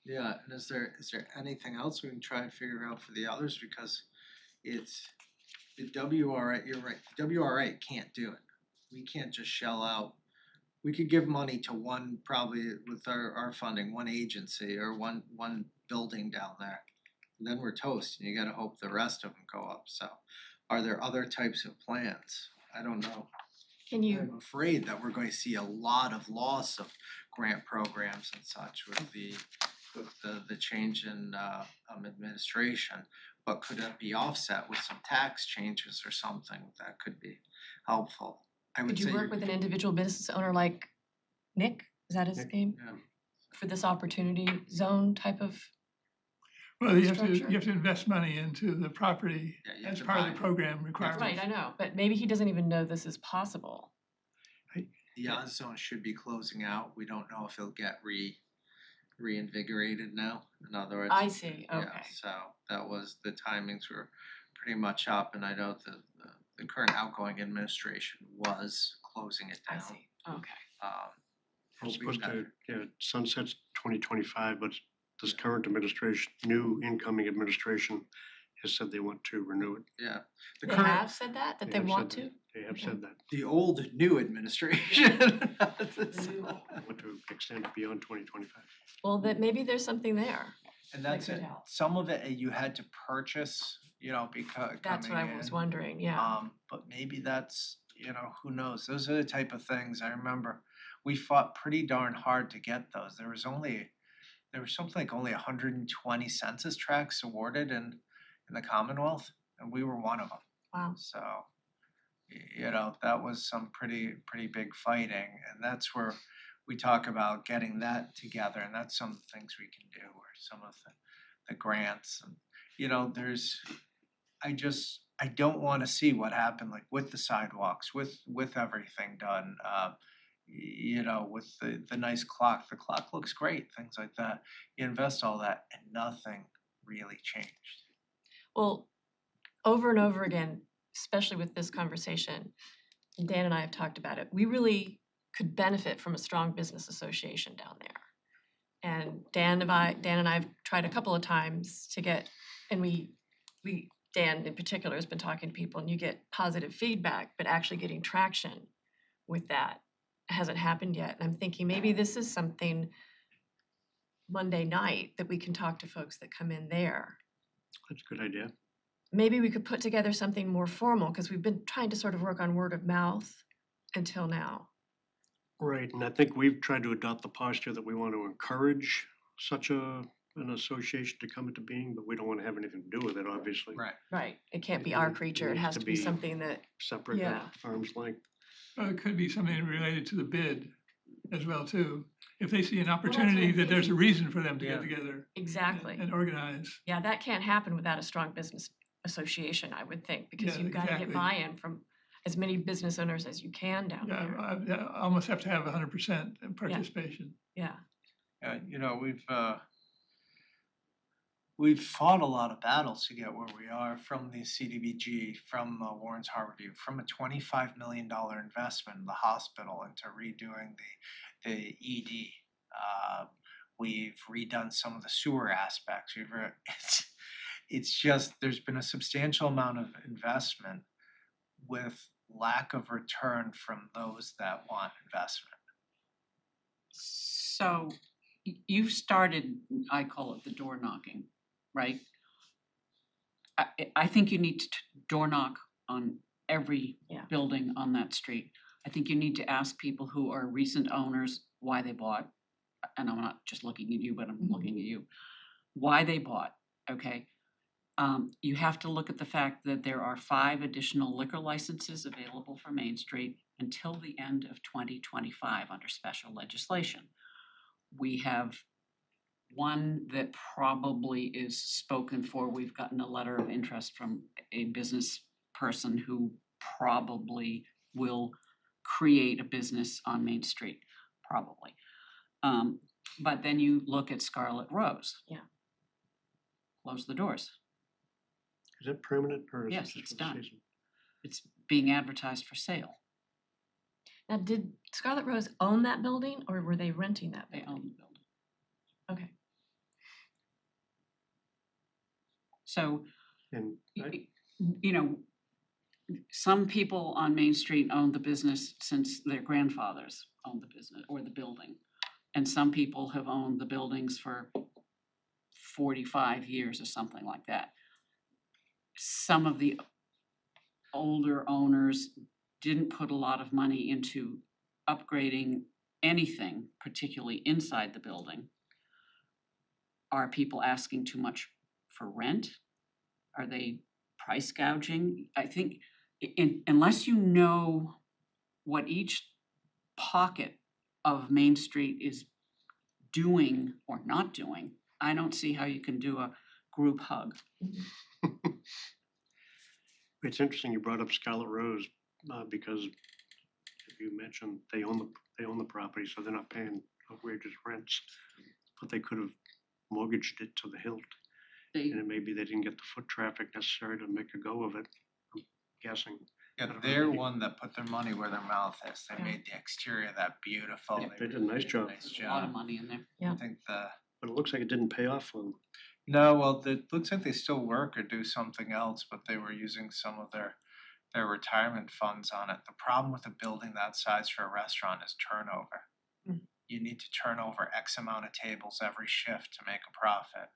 Yeah, and is there anything else we can try and figure out for the others? Because it's the WRA, you're right, the WRA can't do it. We can't just shell out. We could give money to one, probably with our funding, one agency or one building down there. And then we're toast, and you gotta hope the rest of them go up. So are there other types of plans? I don't know. Can you, I'm afraid that we're going to see a lot of loss of grant programs and such with the change in administration. But could that be offset with some tax changes or something that could be helpful? I would could you say work with an individual business owner like Nick? Is that his Nick, name? yeah. For this opportunity zone type of, Well, you have Structure. to invest money into the property Yeah, you have as to part of buy the it. program requirements. right, I know, but maybe he doesn't even know this is possible. The Oz zone should be closing out. We don't know if it'll get reinvigorated now. In other words, I see, yeah, okay. so that was, the timings were pretty much up, and I know the current outgoing administration was closing it I down. see, okay. It's Hoping supposed that- to, yeah, it sunsets 2025, but this current administration, new incoming administration has said they want to renew it. Yeah, the They current, have said that They they have want said to? They have Okay. said that, the old new administration. new. they want to extend it beyond 2025. Well, that maybe there's something there. And That that's could it. help. Some of it you had to purchase, because That's what coming I was in. wondering, yeah. But maybe that's, who knows? Those are the type of things. I remember we fought pretty darn hard to get those. There was something like only 120 census tracts awarded in the Commonwealth, and we were one of them. Wow. So, that was some pretty big fighting, and that's where we talk about getting that together, and that's some of the things we can do, or some of the grants, and I don't want to see what happened, like with the sidewalks, with everything done, with the nice clock. The clock looks great, things like that. You invest all that, and nothing really changed. Well, over and over again, especially with this conversation, and Dan and I have talked about it, we really could benefit from a strong business association down there. And Dan and I have tried a couple of times to get, and Dan in particular has been talking to people, and you get positive feedback, but actually getting traction with that hasn't happened yet. And I'm thinking maybe this is something Monday night that we can talk to folks that come in there. That's a good idea. Maybe we could put together something more formal, because we've been trying to sort of work on word of mouth until now. Right, and I think we've tried to adopt the posture that we want to encourage such an association to come into being, but we don't want to have anything to do with it, obviously. Right. Right. It can't be our It creature. It needs has to to be be something that, Separate, Yeah. at arm's length. It could be something related to the bid as well too. If they see an opportunity I'm that there's a thinking. reason for them to Yeah. get together exactly. and organize. Yeah, that can't happen without a strong business association, I would think, because Yeah, you've got to get exactly. buy-in from as many business owners as you can down Yeah, there. I almost have to have 100% participation. Yeah. You know, we've fought a lot of battles to get where we are, from the CDBG, from Warren's Harborview, from a $25 million investment in the hospital into redoing the ED. We've redone some of the sewer aspects. It's just, there's been a substantial amount of investment with lack of return from those that want investment. So you've started, I call it the door knocking, right? I think you need to door knock on every Yeah. building on that street. I think you need to ask people who are recent owners why they bought, and I'm not just looking at you, but I'm looking at you, why they bought, okay? You have to look at the fact that there are 5 additional liquor licenses available for Main Street until the end of 2025 under special legislation. We have one that probably is spoken for. We've gotten a letter of interest from a business person who probably will create a business on Main Street, probably. But then you look at Scarlet Rose. Yeah. Close the doors. Is it permanent or is it Yes, just it's for the done. season? It's being advertised for sale. Now, did Scarlet Rose own that building or were they renting that They building? own the building. Okay. So, And you know, some people on Main Street own the business since their grandfathers owned the business or the building. And some people have owned the buildings for 45 years or something like that. Some of the older owners didn't put a lot of money into upgrading anything, particularly inside the building. Are people asking too much for rent? Are they price gouging? I think unless you know what each pocket of Main Street is doing or not doing, I don't see how you can do a group hug. it's interesting you brought up Scarlet Rose, because if you mentioned they own the property, so they're not paying outrageous rents, but they could have mortgaged it to the hilt. They, And maybe they didn't get the foot traffic necessary to make a go of it, I'm guessing. Yeah, don't know, they're maybe- one that put their money where their mouth is. They Yeah. made the exterior that beautiful. Yeah, they did a nice job. Nice a lot of job. money in there. Yeah. I think But it looks like it didn't pay off for them. no, well, it looks like they still work or do something else, but they were using some of their retirement funds on it. The problem with a building that size for a restaurant is turnover. Mm. You need to turn over X amount of tables every shift to make a profit.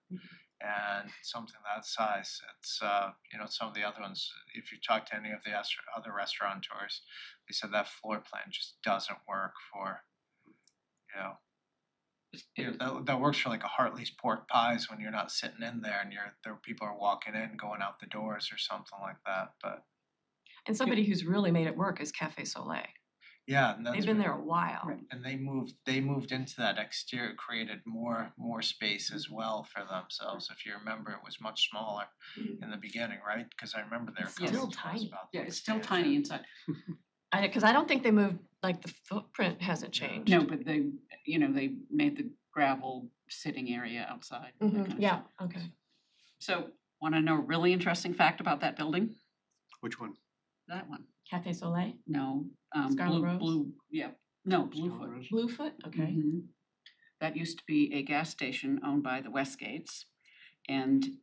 And something that size, it's some of the other ones, if you talk to any of the other restaurateurs, they said that floor plan just doesn't work for, that works for like a Hartley's pork pies when you're not sitting in there and there people are walking in, going out the doors or something like that, but And somebody who's really made it work is Cafe Soleil. yeah, and that's They've been what- there a while. Right. and they moved into that exterior, created more space as well for themselves. If you remember, it was much smaller in the beginning, right? Because I remember they were It's coming still to us tiny. about Yeah, the it's still expansion. tiny inside. Because I don't think they moved, like the footprint hasn't changed. No, but they made the gravel sitting area outside. that kind of Yeah, stuff. okay. So, wanna know a really interesting fact about that building? Which one? That one. Cafe Soleil, No, Scarlet Rose? Bluefoot. Scarlet Bluefoot. Rose? Bluefoot, okay. Mhm. That used to be a gas station owned by the Westgates. And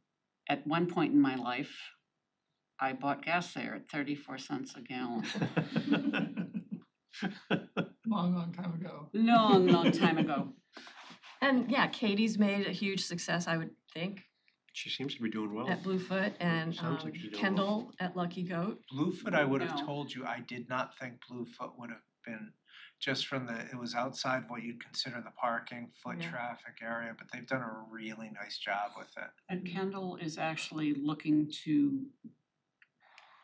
at one point in my life, I bought gas there at 34 cents a gallon. Long time ago. Long time ago. And yeah, Katie's made a huge success, I would think. She seems to be doing well. at Bluefoot and Sounds like she's doing well. Kendall at Lucky Goat. Bluefoot, I would have No. told you, I did not think Bluefoot would have been, just from it was outside what you'd consider the parking, foot Yeah. traffic area, but they've done a really nice job with it. And Kendall is actually looking to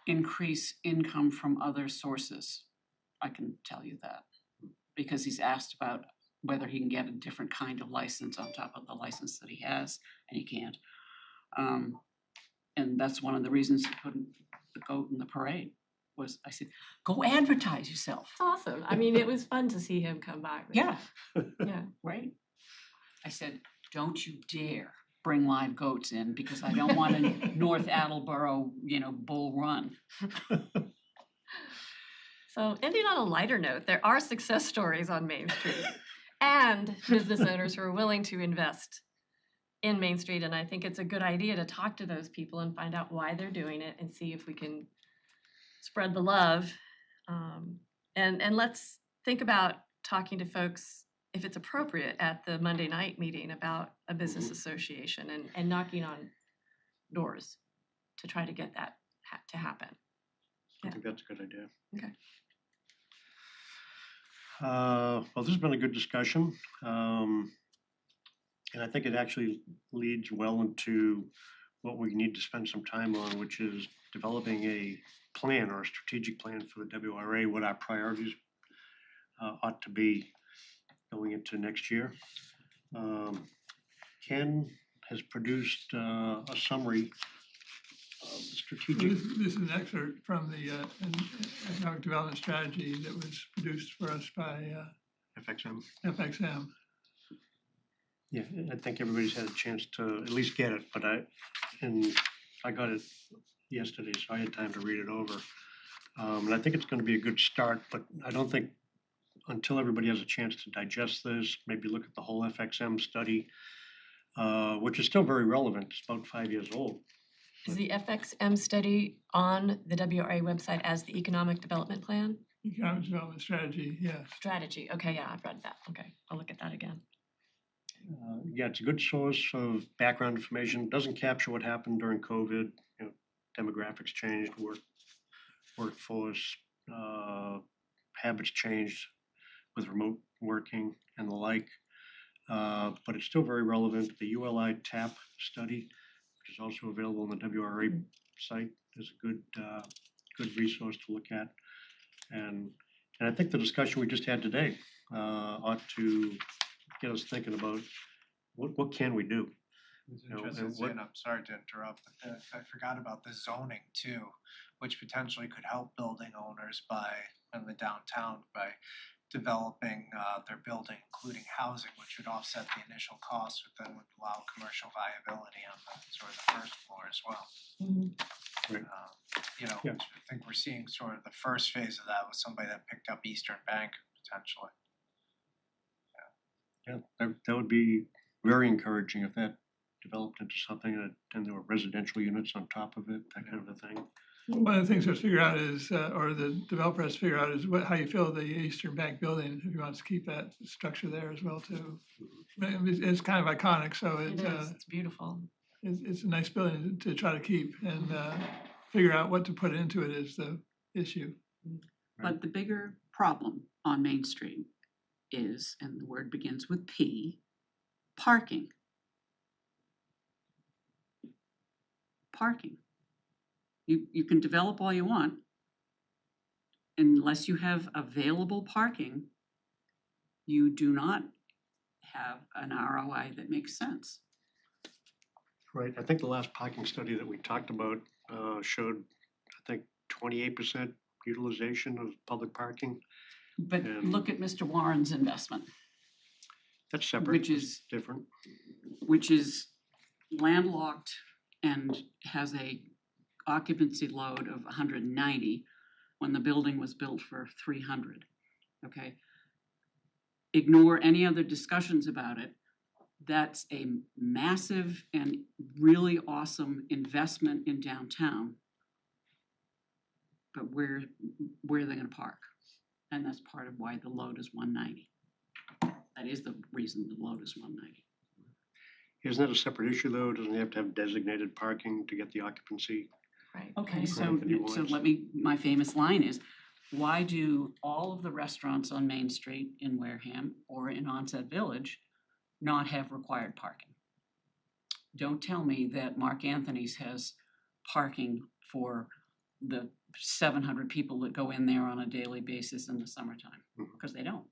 increase income from other sources. I can tell you that. Because he's asked about whether he can get a different kind of license on top of the license that he has, and he can't. And that's one of the reasons he put the goat in the parade, was I said, go advertise yourself. It's awesome. I mean, it was fun to see him come back. Yeah, Yeah. right. I said, don't you dare bring live goats in, because I don't want a North Attleboro, bull run. So ending on a lighter note, there are success stories on Main Street and business owners who are willing to invest in Main Street. And I think it's a good idea to talk to those people and find out why they're doing it and see if we can spread the love. And let's think about talking to folks, if it's appropriate, at the Monday night meeting about a business association and knocking on doors to try to get that to happen. I think that's a good idea. Okay. Well, this has been a good discussion. And I think it actually leads well into what we need to spend some time on, which is developing a plan or a strategic plan for the WRA, what our priorities ought to be going into next year. Ken has produced a summary of the strategic. This is an excerpt from the economic development strategy that was produced for us by FXM. FXM. Yeah, I think everybody's had a chance to at least get it, but I got it yesterday, so I had time to read it over. And I think it's gonna be a good start, but I don't think until everybody has a chance to digest this, maybe look at the whole FXM study, which is still very relevant, it's about 5 years old. Is the FXM study on the WRA website as the Economic Development Plan? Economic development strategy, yes. Strategy, okay, yeah, I've read that, okay, I'll look at that again. Yeah, it's a good source of background information, doesn't capture what happened during COVID, demographics changed, workforce, habits changed with remote working and the like. But it's still very relevant. The ULI TAP study, which is also available on the WRA site, is a good resource to look at. And I think the discussion we just had today ought to get us thinking about what can we do? It's You know, interesting, and what- and I'm sorry to interrupt, but I forgot about the zoning too, which potentially could help building owners in the downtown by developing their building, including housing, which would offset the initial cost, but then would allow commercial viability on the sort of the first floor as well. Right. Yeah. I think we're seeing sort of the first phase of that with somebody that picked up Eastern Bank potentially. Yeah, that would be very encouraging if that developed into something and there were residential units on top of it, that kind of a thing. One of the things to figure out is, or the developer has to figure out is how you feel the Eastern Bank building, if he wants to keep that structure there as well too. It's kind of iconic, so It is, it's beautiful. it's a nice building to try to keep, and figure out what to put into it is the issue. But the bigger problem on Main Street is, and the word begins with P, parking. Parking. You can develop all you want. Unless you have available parking, you do not have an ROI that makes sense. Right, I think the last parking study that we talked about showed, I think, 28% utilization of public parking. But And- look at Mr. Warren's investment, That's separate, Which that's is- different. which is landlocked and has a occupancy load of 190 when the building was built for 300, okay? Ignore any other discussions about it. That's a massive and really awesome investment in downtown. But where are they gonna park? And that's part of why the load is 190. That is the reason the load is 190. Isn't that a separate issue though? Doesn't he have to have designated parking to get the occupancy? Right. Okay, Right. so, that he so wants. let me, my famous line is, why do all of the restaurants on Main Street in Wareham or in Onset Village not have required parking? Don't tell me that Mark Anthony's has parking for the 700 people that go in there on a daily basis in the summertime, Mhm. because they don't.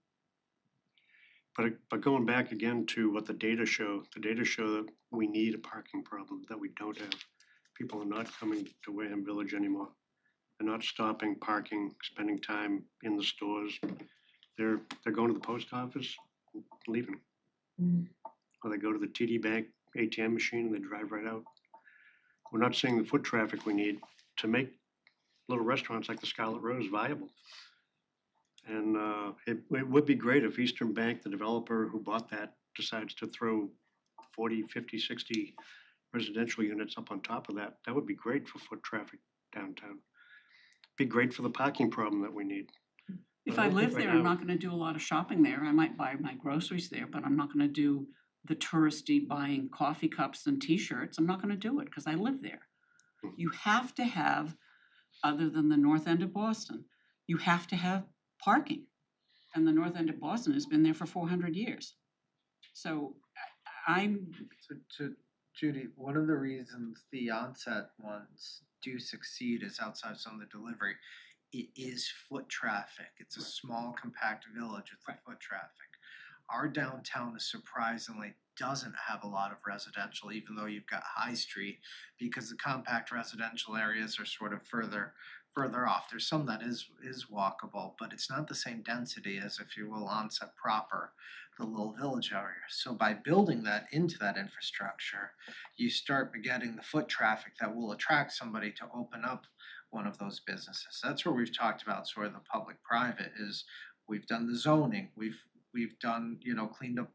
But going back again to what the data show that we need a parking problem, that we don't have. People are not coming to Wareham Village anymore. They're not stopping, parking, spending time in the stores. They're going to the post office, leaving. Mm. Or they go to the TD Bank ATM machine and they drive right out. We're not seeing the foot traffic we need to make little restaurants like the Scarlet Rose viable. And it would be great if Eastern Bank, the developer who bought that, decides to throw 40, 50, 60 residential units up on top of that. That would be great for foot traffic downtown. Be great for the parking problem that we need. If But I don't think live right there, I'm now- not gonna do a lot of shopping there. I might buy my groceries there, but I'm not gonna do the touristy buying coffee cups and T-shirts. I'm not gonna do it because I live there. Mhm. You have to have, other than the north end of Boston, you have to have parking. And the north end of Boston has been there for 400 years. So I'm, To Judy, one of the reasons the onset ones do succeed is outside some of the delivery. It is foot traffic. It's a small, compact village with the foot traffic. Our downtown is surprisingly doesn't have a lot of residential, even though you've got High Street, because the compact residential areas are sort of further off. There's some that is walkable, but it's not the same density as, if you will, Onset proper, the little village area. So by building that into that infrastructure, you start getting the foot traffic that will attract somebody to open up one of those businesses. That's where we've talked about sort of the public-private is we've done the zoning, we've done, cleaned up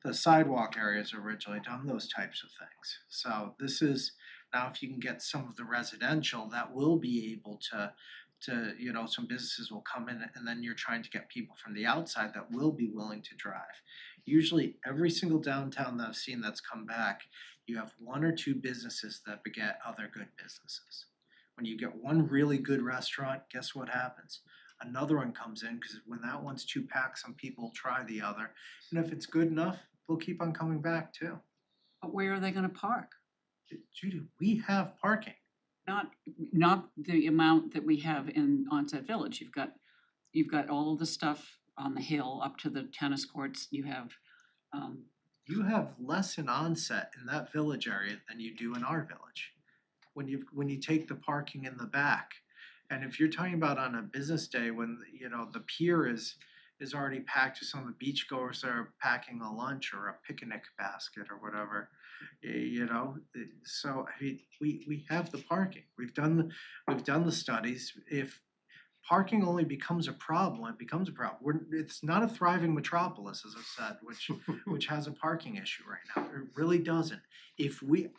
the sidewalk areas originally, done those types of things. So this is, now if you can get some of the residential, that will be able to some businesses will come in, and then you're trying to get people from the outside that will be willing to drive. Usually every single downtown that I've seen that's come back, you have one or two businesses that beget other good businesses. When you get one really good restaurant, guess what happens? Another one comes in, because when that one's too packed, some people try the other. And if it's good enough, they'll keep on coming back too. but where are they gonna park? Judy, we have parking. Not the amount that we have in Onset Village. You've got all of the stuff on the hill up to the tennis courts. You have, You have less in Onset in that village area than you do in our village. When you take the parking in the back. And if you're talking about on a business day when, the pier is already packed with some of the beachgoers that are packing a lunch or a picnic basket or whatever, so I mean, we have the parking. We've done the studies. If parking only becomes a problem, it becomes a problem. It's not a thriving metropolis, as I've said, which has a parking issue right now. It really doesn't.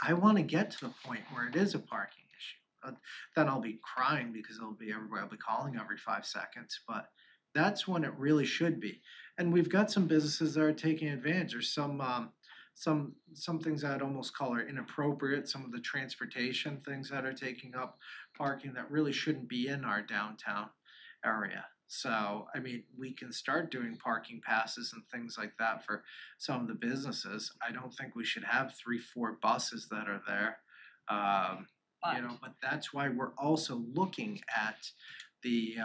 I wanna get to the point where it is a parking issue. Then I'll be crying because everybody will be calling every 5 seconds, but that's when it really should be. And we've got some businesses that are taking advantage. There's some things I'd almost call are inappropriate, some of the transportation things that are taking up parking that really shouldn't be in our downtown area. So, I mean, we can start doing parking passes and things like that for some of the businesses. I don't think we should have 3-4 buses that are there. But that's why we're also looking at the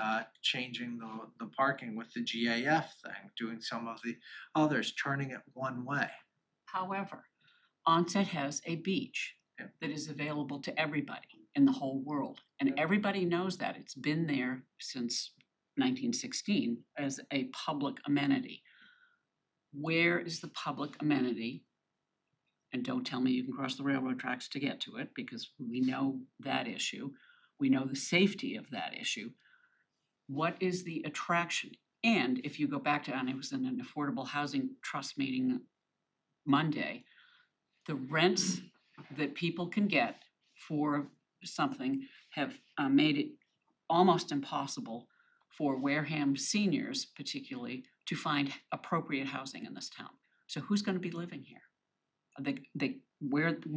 changing the parking with the GAF thing, doing some of the others, turning it one way. however, Onset has a beach Yeah. that is available to everybody in the whole world. And everybody knows that. It's been there since 1916 as a public amenity. Where is the public amenity? And don't tell me you can cross the railroad tracks to get to it, because we know that issue. We know the safety of that issue. What is the attraction? And if you go back to, and I was in an affordable housing trust meeting Monday, the rents that people can get for something have made it almost impossible for Wareham seniors particularly to find appropriate housing in this town. So who's gonna be living here?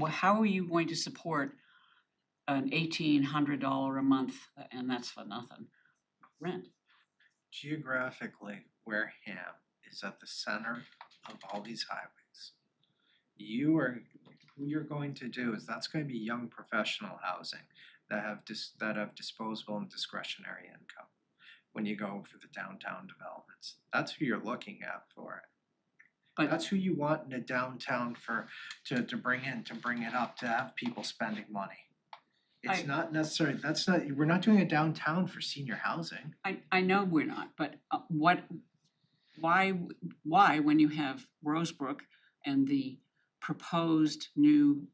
how are you going to support an $1,800 a month, and that's for nothing, rent? Geographically, Wareham is at the center of all these highways. Who you're going to do is that's going to be young professional housing that have disposable and discretionary income when you go for the downtown developments. That's who you're looking at for it. But That's who you want in a downtown to bring it up, to have people spending money. It's I- not necessarily, we're not doing a downtown for senior housing. I know we're not, but why, when you have Rosebrook and the proposed new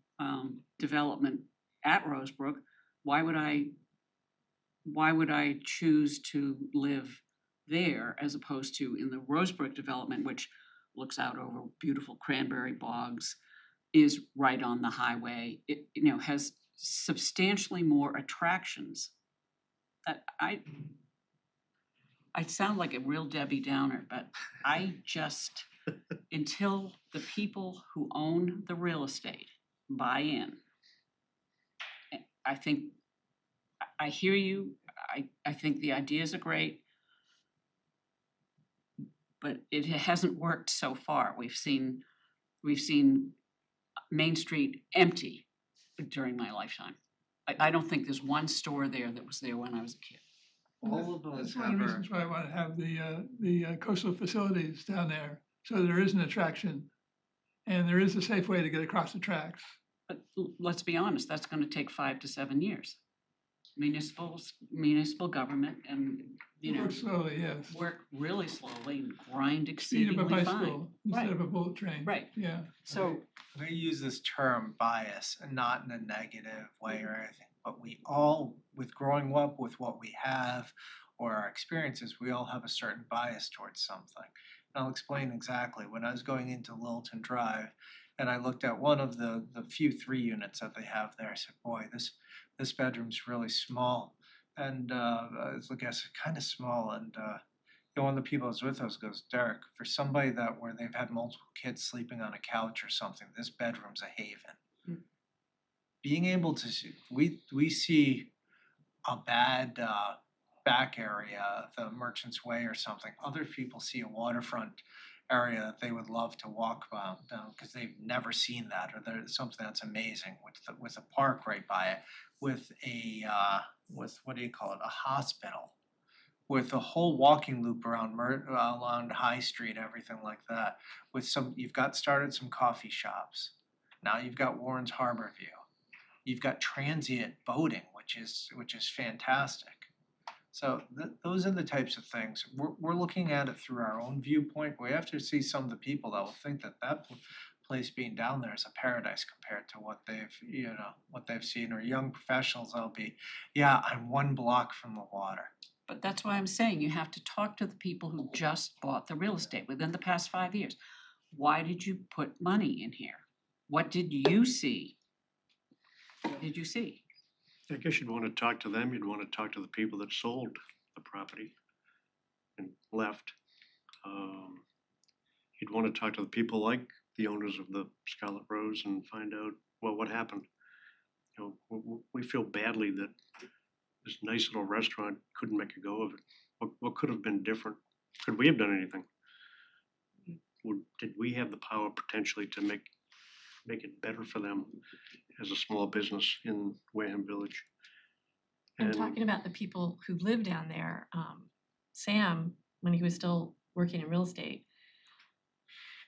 development at Rosebrook, why would I choose to live there as opposed to in the Rosebrook development, which looks out over beautiful cranberry bogs, is right on the highway, it, has substantially more attractions. I sound like a real Debbie Downer, but I just, until the people who own the real estate buy in, I think, I hear you, I think the ideas are great, but it hasn't worked so far. We've seen Main Street empty during my lifetime. I don't think there's one store there that was there when I was a kid. All of those That's one of the reasons why I want to have the coastal facilities down there, so there is an attraction. And there is a safe way to get across the tracks. But let's be honest, that's gonna take 5 to 7 years. Municipal government and, Work slowly, yes. work really slowly and grind Speed of a exceedingly fine. bicycle instead Right. of a bullet train. Right. Yeah. So, I'm gonna use this term bias, and not in a negative way or anything, but we all, with growing up with what we have or our experiences, we all have a certain bias towards something. And I'll explain exactly. When I was going into Littleton Drive and I looked at one of the few 3 units that they have there, I said, boy, this bedroom's really small. And I was looking, I said, kind of small, and one of the people I was with us goes, Derek, for somebody where they've had multiple kids sleeping on a couch or something, this bedroom's a haven. Mm. Being able to see, we see a bad back area, the Merchant's Way or something. Other people see a waterfront area that they would love to walk down because they've never seen that, or there's something that's amazing with a park right by it, with a what do you call it, a hospital, with a whole walking loop around High Street, everything like that. You've got started some coffee shops. Now you've got Warren's Harbor View. You've got transient boating, which is fantastic. So those are the types of things. We're looking at it through our own viewpoint. We have to see some of the people that will think that place being down there is a paradise compared to what they've seen, or young professionals that'll be, yeah, I'm 1 block from the water. but that's why I'm saying you have to talk to the people who just bought the real estate within the past 5 years. Why did you put money in here? What did you see? What did you see? I guess you'd want to talk to them, you'd want to talk to the people that sold the property and left. You'd want to talk to the people like the owners of the Scarlet Rose and find out, well, what happened. We feel badly that this nice little restaurant couldn't make a go of it. What could have been different? Could we have done anything? Did we have the power potentially to make it better for them as a small business in Wareham Village? I'm talking about the people who live down there. Sam, when he was still working in real estate,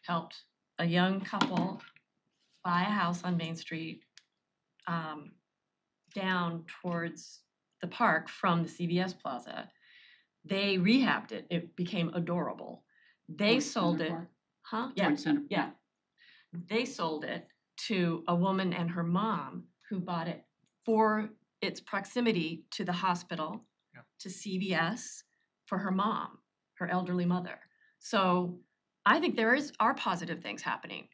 helped a young couple buy a house on Main Street down towards the park from the CVS Plaza. They rehabbed it. It became adorable. They Towards sold Center it. Park? Huh? Yeah. Towards Center- Yeah. They sold it to a woman and her mom who bought it for its proximity to the hospital, to CVS, for her mom, her elderly mother. So I think are positive things happening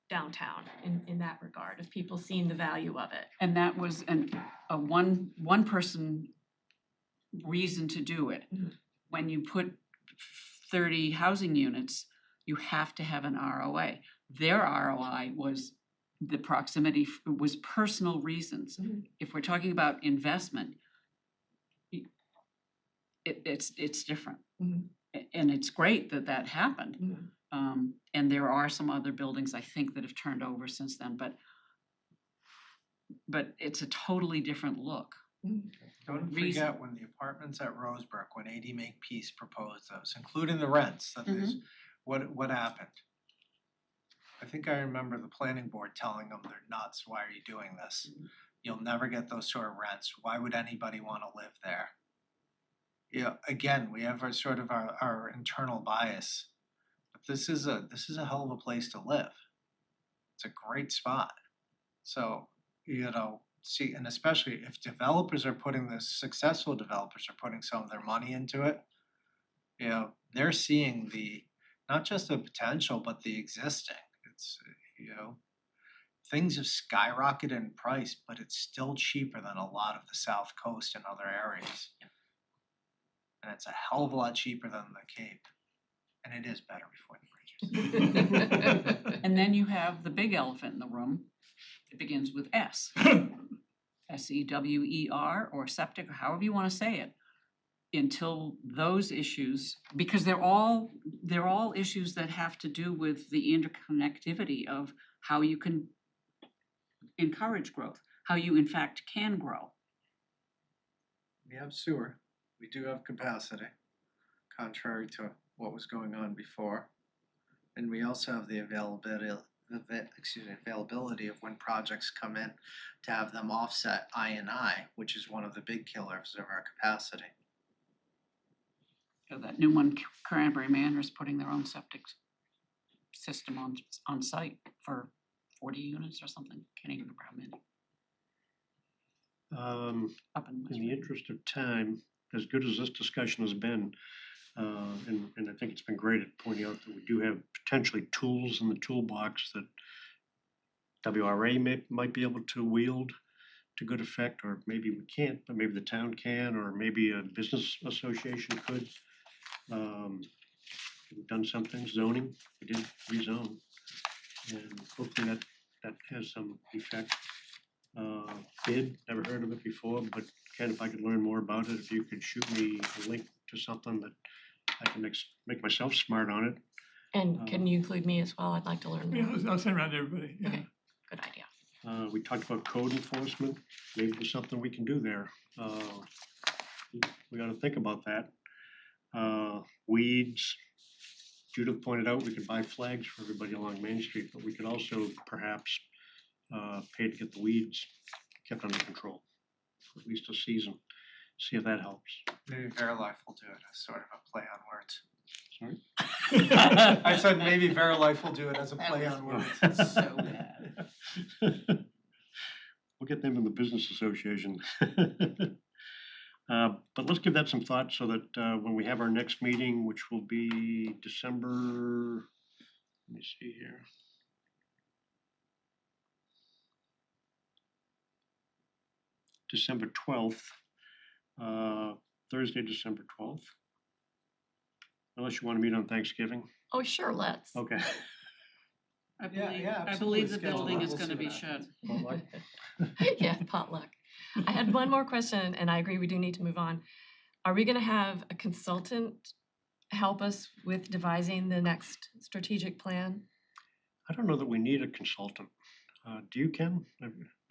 downtown in that regard, of people seeing the value of it. And that was a one person reason to do it. Mhm. When you put 30 housing units, you have to have an ROA. Their ROI was the proximity was personal reasons. Mhm. If we're talking about investment, it's different. Mhm. And it's great that that happened. Mhm. And there are some other buildings, I think, that have turned over since then, but it's a totally different look. Don't Reason. forget when the apartments at Rosebrook, when AD Makepeace proposed those, including the rents, that there's, what happened? I think I remember the planning board telling them they're nuts, why are you doing this? You'll never get those sort of rents, why would anybody wanna live there? Yeah, again, we have our sort of our internal bias, but this is a hell of a place to live. It's a great spot. So, see, and especially if developers are putting this, successful developers are putting some of their money into it, they're seeing not just the potential, but the existing. It's, things have skyrocketed in price, but it's still cheaper than a lot of the South Coast and other areas. And it's a hell of a lot cheaper than the Cape. And it is better before the bridges. And then you have the big elephant in the room. It begins with S. SEWER or septic, or however you want to say it. Until those issues, because they're all issues that have to do with the interconnectivity of how you can encourage growth, how you in fact can grow. We have sewer, we do have capacity, contrary to what was going on before. And we also have the availability of when projects come in to have them offset I&I, which is one of the big killers of our capacity. So that new one, Cranberry Manor, is putting their own septic system on site for 40 units or something. Can't even remember how many. Up in In the interest of time, as good as this discussion has been, and I think it's been great at pointing out that we do have potentially tools in the toolbox that WRA might be able to wield to good effect, or maybe we can't, but maybe the town can, or maybe a business association could. We've done something, zoning, we did rezone, and hopefully that has some effect. Bid, never heard of it before, but Ken, if I could learn more about it, if you could shoot me a link to something that I can make myself smart on it. And can you include me as well? I'd like to learn Yeah, more. I'll send around to everybody, yeah. Okay, good idea. We talked about code enforcement, maybe there's something we can do there. We gotta think about that. Weeds, Judith pointed out, we could buy flags for everybody along Main Street, but we could also perhaps pay to get the weeds kept under control for at least a season. See if that helps. Maybe Verilife will do it as sort of a play on words. Sorry? I said maybe Verilife will do it as a play on words. So bad. We'll get them in the business association. But let's give that some thought so that when we have our next meeting, which will be December, let me see here. December 12th, Thursday, December 12th. Unless you want to meet on Thanksgiving. Oh, sure, let's. Okay. I Yeah, believe absolutely. the building is We'll gonna see be what shut. happens. Yeah, potluck. I had one more question, and I agree, we do need to move on. Are we gonna have a consultant help us with devising the next strategic plan? I don't know that we need a consultant. Do you, Ken? I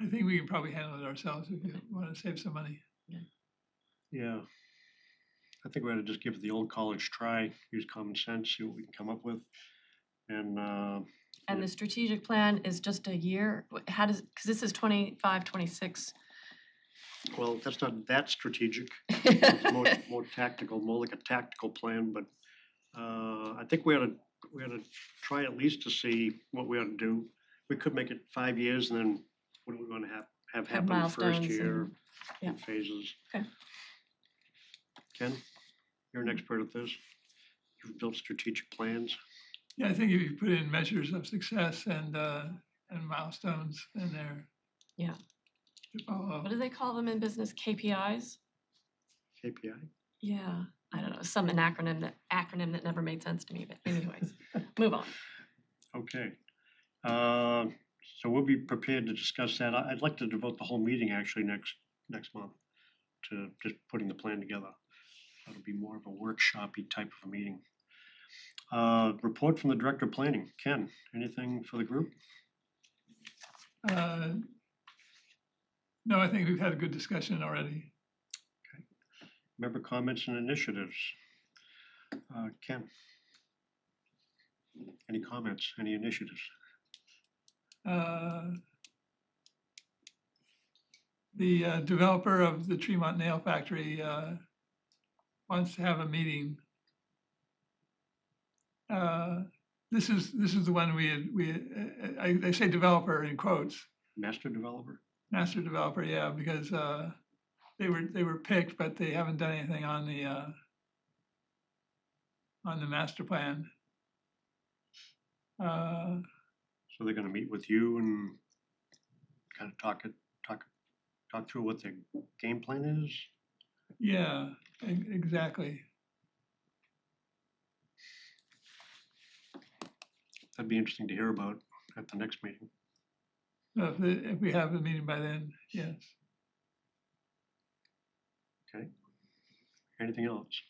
think we can probably handle it ourselves if you want to save some money. Yeah. I think we ought to just give it the old college try, use common sense, see what we can come up with. And the strategic plan is just a year? How does, because this is 25, 26. Well, that's not that strategic. It's more tactical, more like a tactical plan, but I think we ought to try at least to see what we ought to do. We could make it 5 years, and then what are we going to have happen in the first milestones year and- yeah. in phases. Okay. Ken, you're an expert at this. You've built strategic plans. Yeah, I think if you put in measures of success and milestones in there. Yeah. To follow. What do they call them in business? KPIs? KPI. Yeah, I don't know, some acronym that never made sense to me, but anyways, move on. Okay. So we'll be prepared to discuss that. I'd like to devote the whole meeting actually next month to just putting the plan together. That'll be more of a workshop-y type of a meeting. Report from the Director of Planning. Ken, anything for the group? No, I think we've had a good discussion already. Member comments and initiatives. Ken? Any comments, any initiatives? The developer of the Tremont Nail Factory wants to have a meeting. This is the one I say developer in quotes, Master developer? master developer, yeah, because they were picked, but they haven't done anything on the master plan. So they're gonna meet with you and kind of talk through what their game plan is? Yeah, exactly. That'd be interesting to hear about at the next meeting. If we have a meeting by then, yes. Okay. Anything else?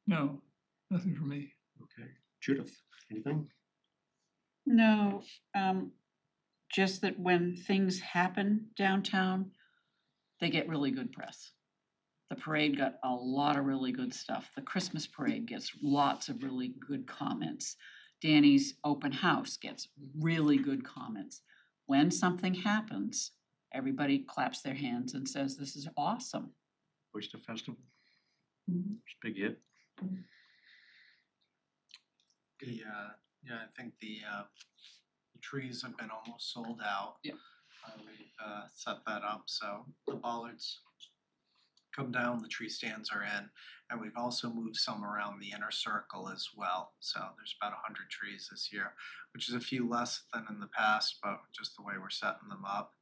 No, nothing for me. Okay. Judith, anything? No, just that when things happen downtown, they get really good press. The parade got a lot of really good stuff. The Christmas parade gets lots of really good comments. Danny's open house gets really good comments. When something happens, everybody claps their hands and says, "This is awesome." Oyster Festival? It's a big hit. Yeah, I think the trees have been almost sold out. Yeah. We've set that up, so the bollards come down, the tree stands are in, and we've also moved some around the inner circle as well. So there's about 100 trees this year, which is a few less than in the past, but just the way we're setting them up,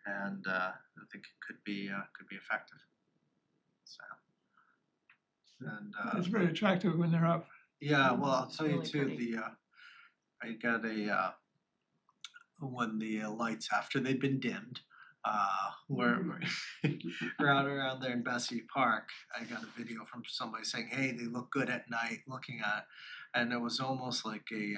and I think it could be effective. So, and It's very attractive when they're up. yeah, well, I'll It's tell you really too, pretty. I got when the lights, after they'd been dimmed, we're around there in Bessie Park, I got a video from somebody saying, hey, they look good at night looking at, and it was almost like a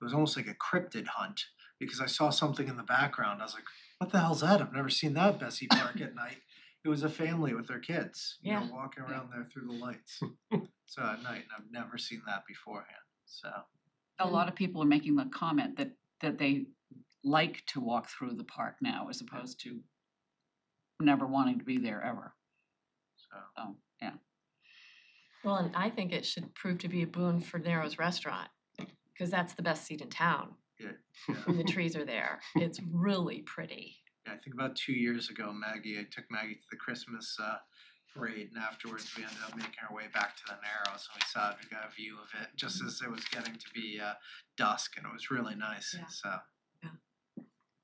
cryptid hunt, because I saw something in the background. I was like, what the hell's that? I've never seen that at Bessie Park at night. It was a family with their kids, you know, Yeah. walking around there through the lights. So at night, and I've never seen that beforehand, so. A lot of people are making the comment that they like to walk through the park now as opposed to never wanting to be there ever. So, yeah. Well, and I think it should prove to be a boon for Narrows Restaurant, because that's the best seat in town, Yeah. and the trees are there. It's really pretty. Yeah, I think about 2 years ago, I took Maggie to the Christmas parade, and afterwards we ended up making our way back to the Narrows, and we got a view of it just as it was getting to be dusk, and it was really nice. Yeah. So Yeah.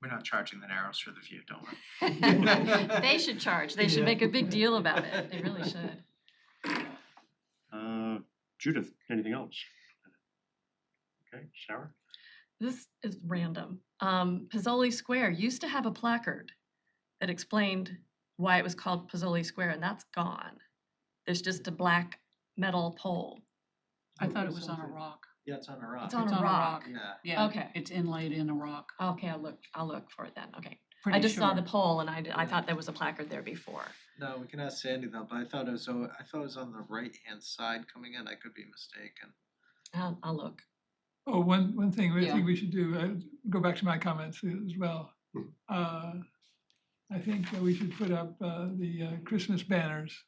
we're not charging the Narrows for the view, don't we? They should charge. They should Yeah. make a big deal about it. They really should. Judith, anything else? Okay, Sarah? This is random. Pizzoli Square used to have a placard that explained why it was called Pizzoli Square, and that's gone. There's just a black metal pole. I thought it was on a rock. Yeah, it's on a rock. It's on It's a on a rock. rock. Yeah. Yeah. Okay. It's inlaid in a rock. Okay, I'll look for it then. Okay. Pretty I just saw sure. the pole and I Yeah. thought there was a placard there before. No, we can ask Sandy though, but I thought it was on the right-hand side coming in. I could be mistaken. I'll look. Oh, one thing I Yeah. think we should do, go back to my comments as well. I think that we should put up the Christmas banners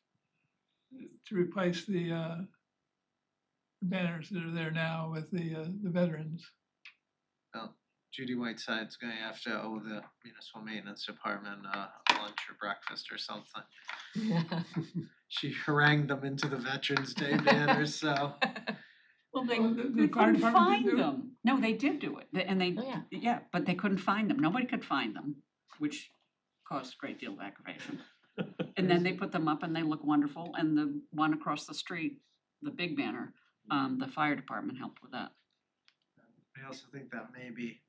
to replace the banners that are there now with the veterans. Well, Judy Whiteside's gonna have to owe the municipal maintenance department lunch or breakfast or something. She harangued them into the Veterans Day banners, so. Well, Oh, the they fire couldn't department find did do it? them. No, they did do it, and they, Oh, yeah. but they couldn't find them. Nobody could find them, which caused a great deal of aggravation. And then they put them up and they look wonderful, and the one across the street, the big banner, the fire department helped with that. I also think that maybe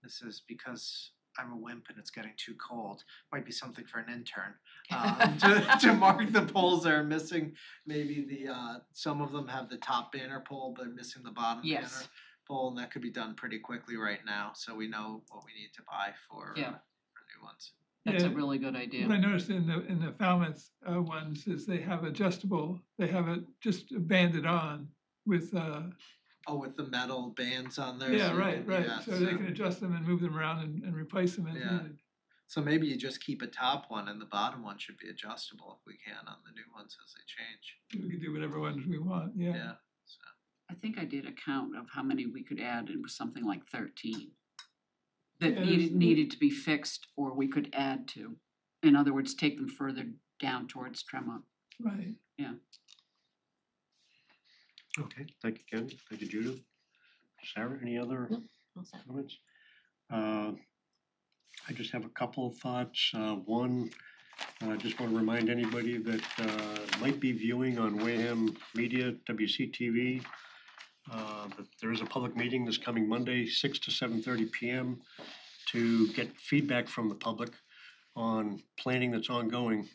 this is because I'm a wimp and it's getting too cold. Might be something for an intern. To mark the poles that are missing. Maybe some of them have the top banner pole, but missing the bottom Yes. banner pole, and that could be done pretty quickly right now. So we know what we need to buy for Yeah. for new ones. That's a Yeah. really good idea. What I noticed in the Falmouth ones is they have adjustable, they have it just banded on with Oh, with the metal bands on there. yeah, so you right, can- right. yeah, So they can adjust them and move them around and replace them as Yeah. needed. So maybe you just keep a top one and the bottom one should be adjustable if we can on the new ones as they change. We can do whatever ones we want, Yeah. yeah. So I think I did a count of how many we could add, and it was something like 13. That Yeah, there's- needed to be fixed or we could add to. In other words, take them further down towards Tremont. Right. Okay, thank you, Ken. Thank you, Judith. Sarah, any other Nope, all set. comments? I just have a couple of thoughts. One, I just want to remind anybody that might be viewing on Wareham Media, WCTV, that there is a public meeting this coming Monday, 6 to 7:30 p.m. to get feedback from the public on planning that's ongoing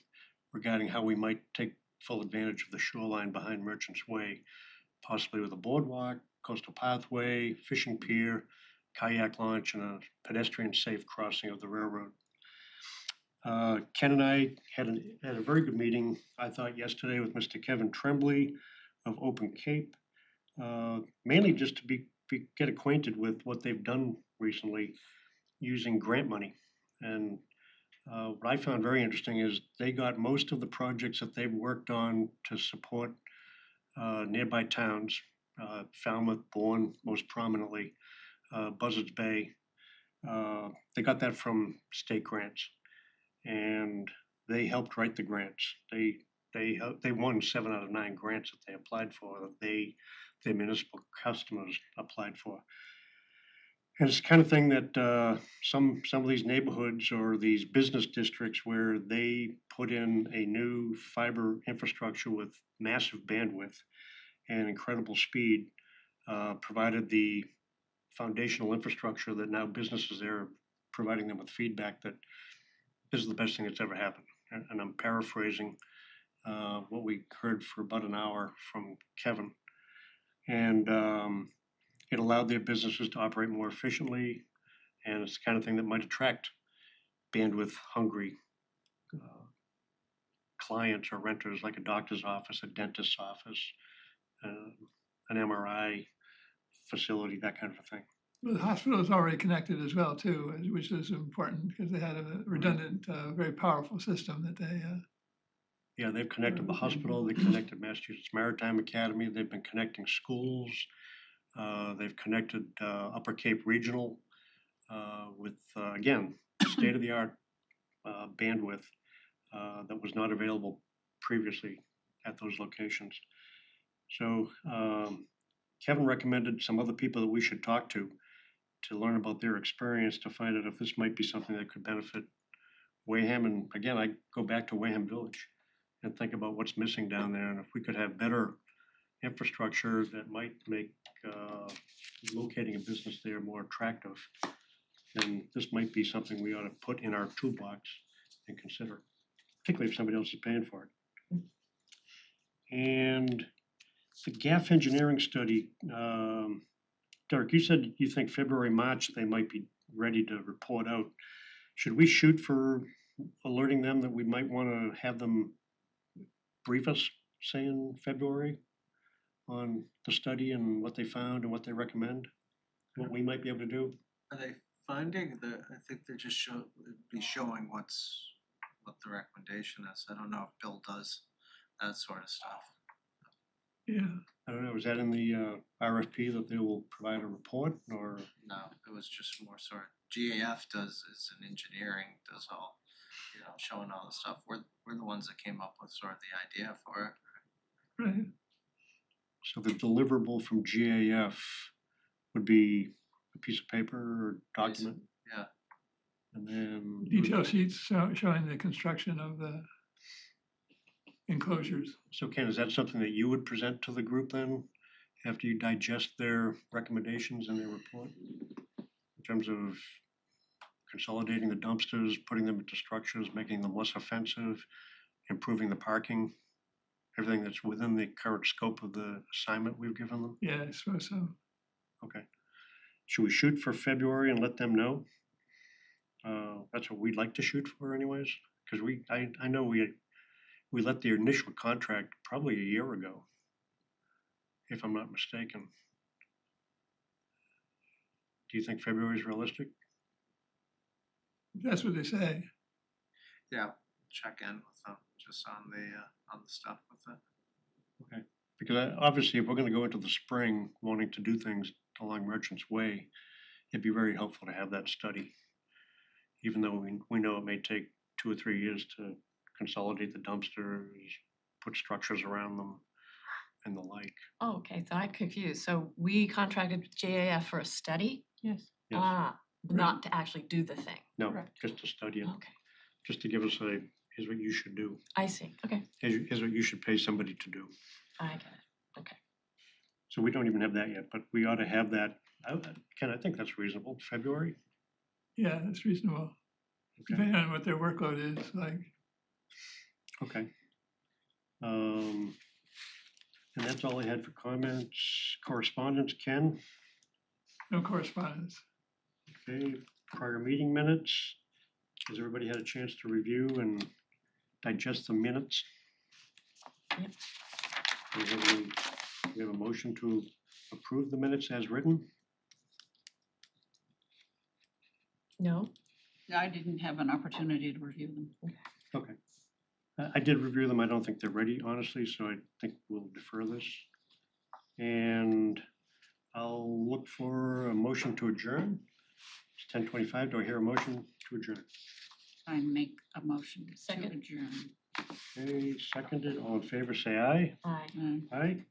regarding how we might take full advantage of the shoreline behind Merchants Way, possibly with a boardwalk, coastal pathway, fishing pier, kayak launch, and a pedestrian safe crossing of the railroad. Ken and I had a very good meeting, I thought, yesterday with Mr. Kevin Tremblay of Open Cape, mainly just to get acquainted with what they've done recently using grant money. And what I found very interesting is they got most of the projects that they've worked on to support nearby towns, Falmouth, Bourne, most prominently, Buzzards Bay. They got that from state grants, and they helped write the grants. They won 7 out of 9 grants that they applied for, that their municipal customers applied for. And it's the kind of thing that some of these neighborhoods or these business districts where they put in a new fiber infrastructure with massive bandwidth and incredible speed, provided the foundational infrastructure that now businesses there are providing them with feedback that this is the best thing that's ever happened. And I'm paraphrasing what we heard for about an hour from Kevin. And it allowed their businesses to operate more efficiently, and it's the kind of thing that might attract bandwidth-hungry clients or renters, like a doctor's office, a dentist's office, an MRI facility, that kind of a thing. Well, the hospital is already connected as well too, which is important because they had a redundant, very powerful system that they. Yeah, they've connected the hospital, they connected Massachusetts Maritime Academy, they've been connecting schools, they've connected Upper Cape Regional with, again, state-of-the-art bandwidth that was not available previously at those locations. So Kevin recommended some other people that we should talk to learn about their experience, to find out if this might be something that could benefit Wareham. And again, I go back to Wareham Village and think about what's missing down there, and if we could have better infrastructure that might make locating a business there more attractive, then this might be something we ought to put in our toolbox and consider, particularly if somebody else is paying for it. And the GAF engineering study, Derek, you said you think February, March, they might be ready to report out. Should we shoot for alerting them that we might want to have them brief us, say in February, on the study and what they found and what they recommend, what we might be able to do? Are they finding I think they're just be showing what the recommendation is. I don't know if Bill does that sort of stuff. Yeah. I don't know, is that in the RFP that they will provide a report, or? No, it was just more sort of GAF is an engineering, does all, showing all the stuff. We're the ones that came up with sort of the idea for it. Right. So the deliverable from GAF would be a piece of paper or document? Yeah. And then. Detail sheets showing the construction of the enclosures. So Ken, is that something that you would present to the group then after you digest their recommendations in their report? In terms of consolidating the dumpsters, putting them into structures, making them less offensive, improving the parking, everything that's within the current scope of the assignment we've given them? Yeah, I suppose so. Okay. Should we shoot for February and let them know? That's what we'd like to shoot for anyways, because I know we let the initial contract probably a year ago, if I'm not mistaken. Do you think February is realistic? That's what they say. Yeah, check in with them, just on the stuff with it. Because obviously, if we're gonna go into the spring wanting to do things along Merchant's Way, it'd be very helpful to have that study. Even though we know it may take 2 or 3 years to consolidate the dumpsters, put structures around them and the like. Oh, okay, so I'm confused. So we contracted with JAF for a study? Yes. Yes. Not to actually do the thing. No, Correct. just to study it, Okay, just to give us here's what you should do, I see. Okay, here's what you should pay somebody to do. I get it. Okay. So we don't even have that yet, but we ought to have that, Ken, I think that's reasonable, February? Yeah, that's reasonable. Okay. Depending on what their workload is, like, Okay. And that's all I had for comments. Correspondence, Ken? no correspondence. Okay, prior meeting minutes. Has everybody had a chance to review and digest the minutes? Yep. We have a motion to approve the minutes as written? No? I didn't have an opportunity to review them. Okay. I did review them. I don't think they're ready, honestly, so I think we'll defer this. And I'll look for a motion to adjourn. It's 10:25. Do I hear a motion to adjourn? I make a motion to Second. adjourn. Okay, seconded. All in favor, say aye. Aye. Mm. Aye.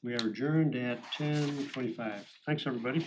We are adjourned at 10:25. Thanks, everybody.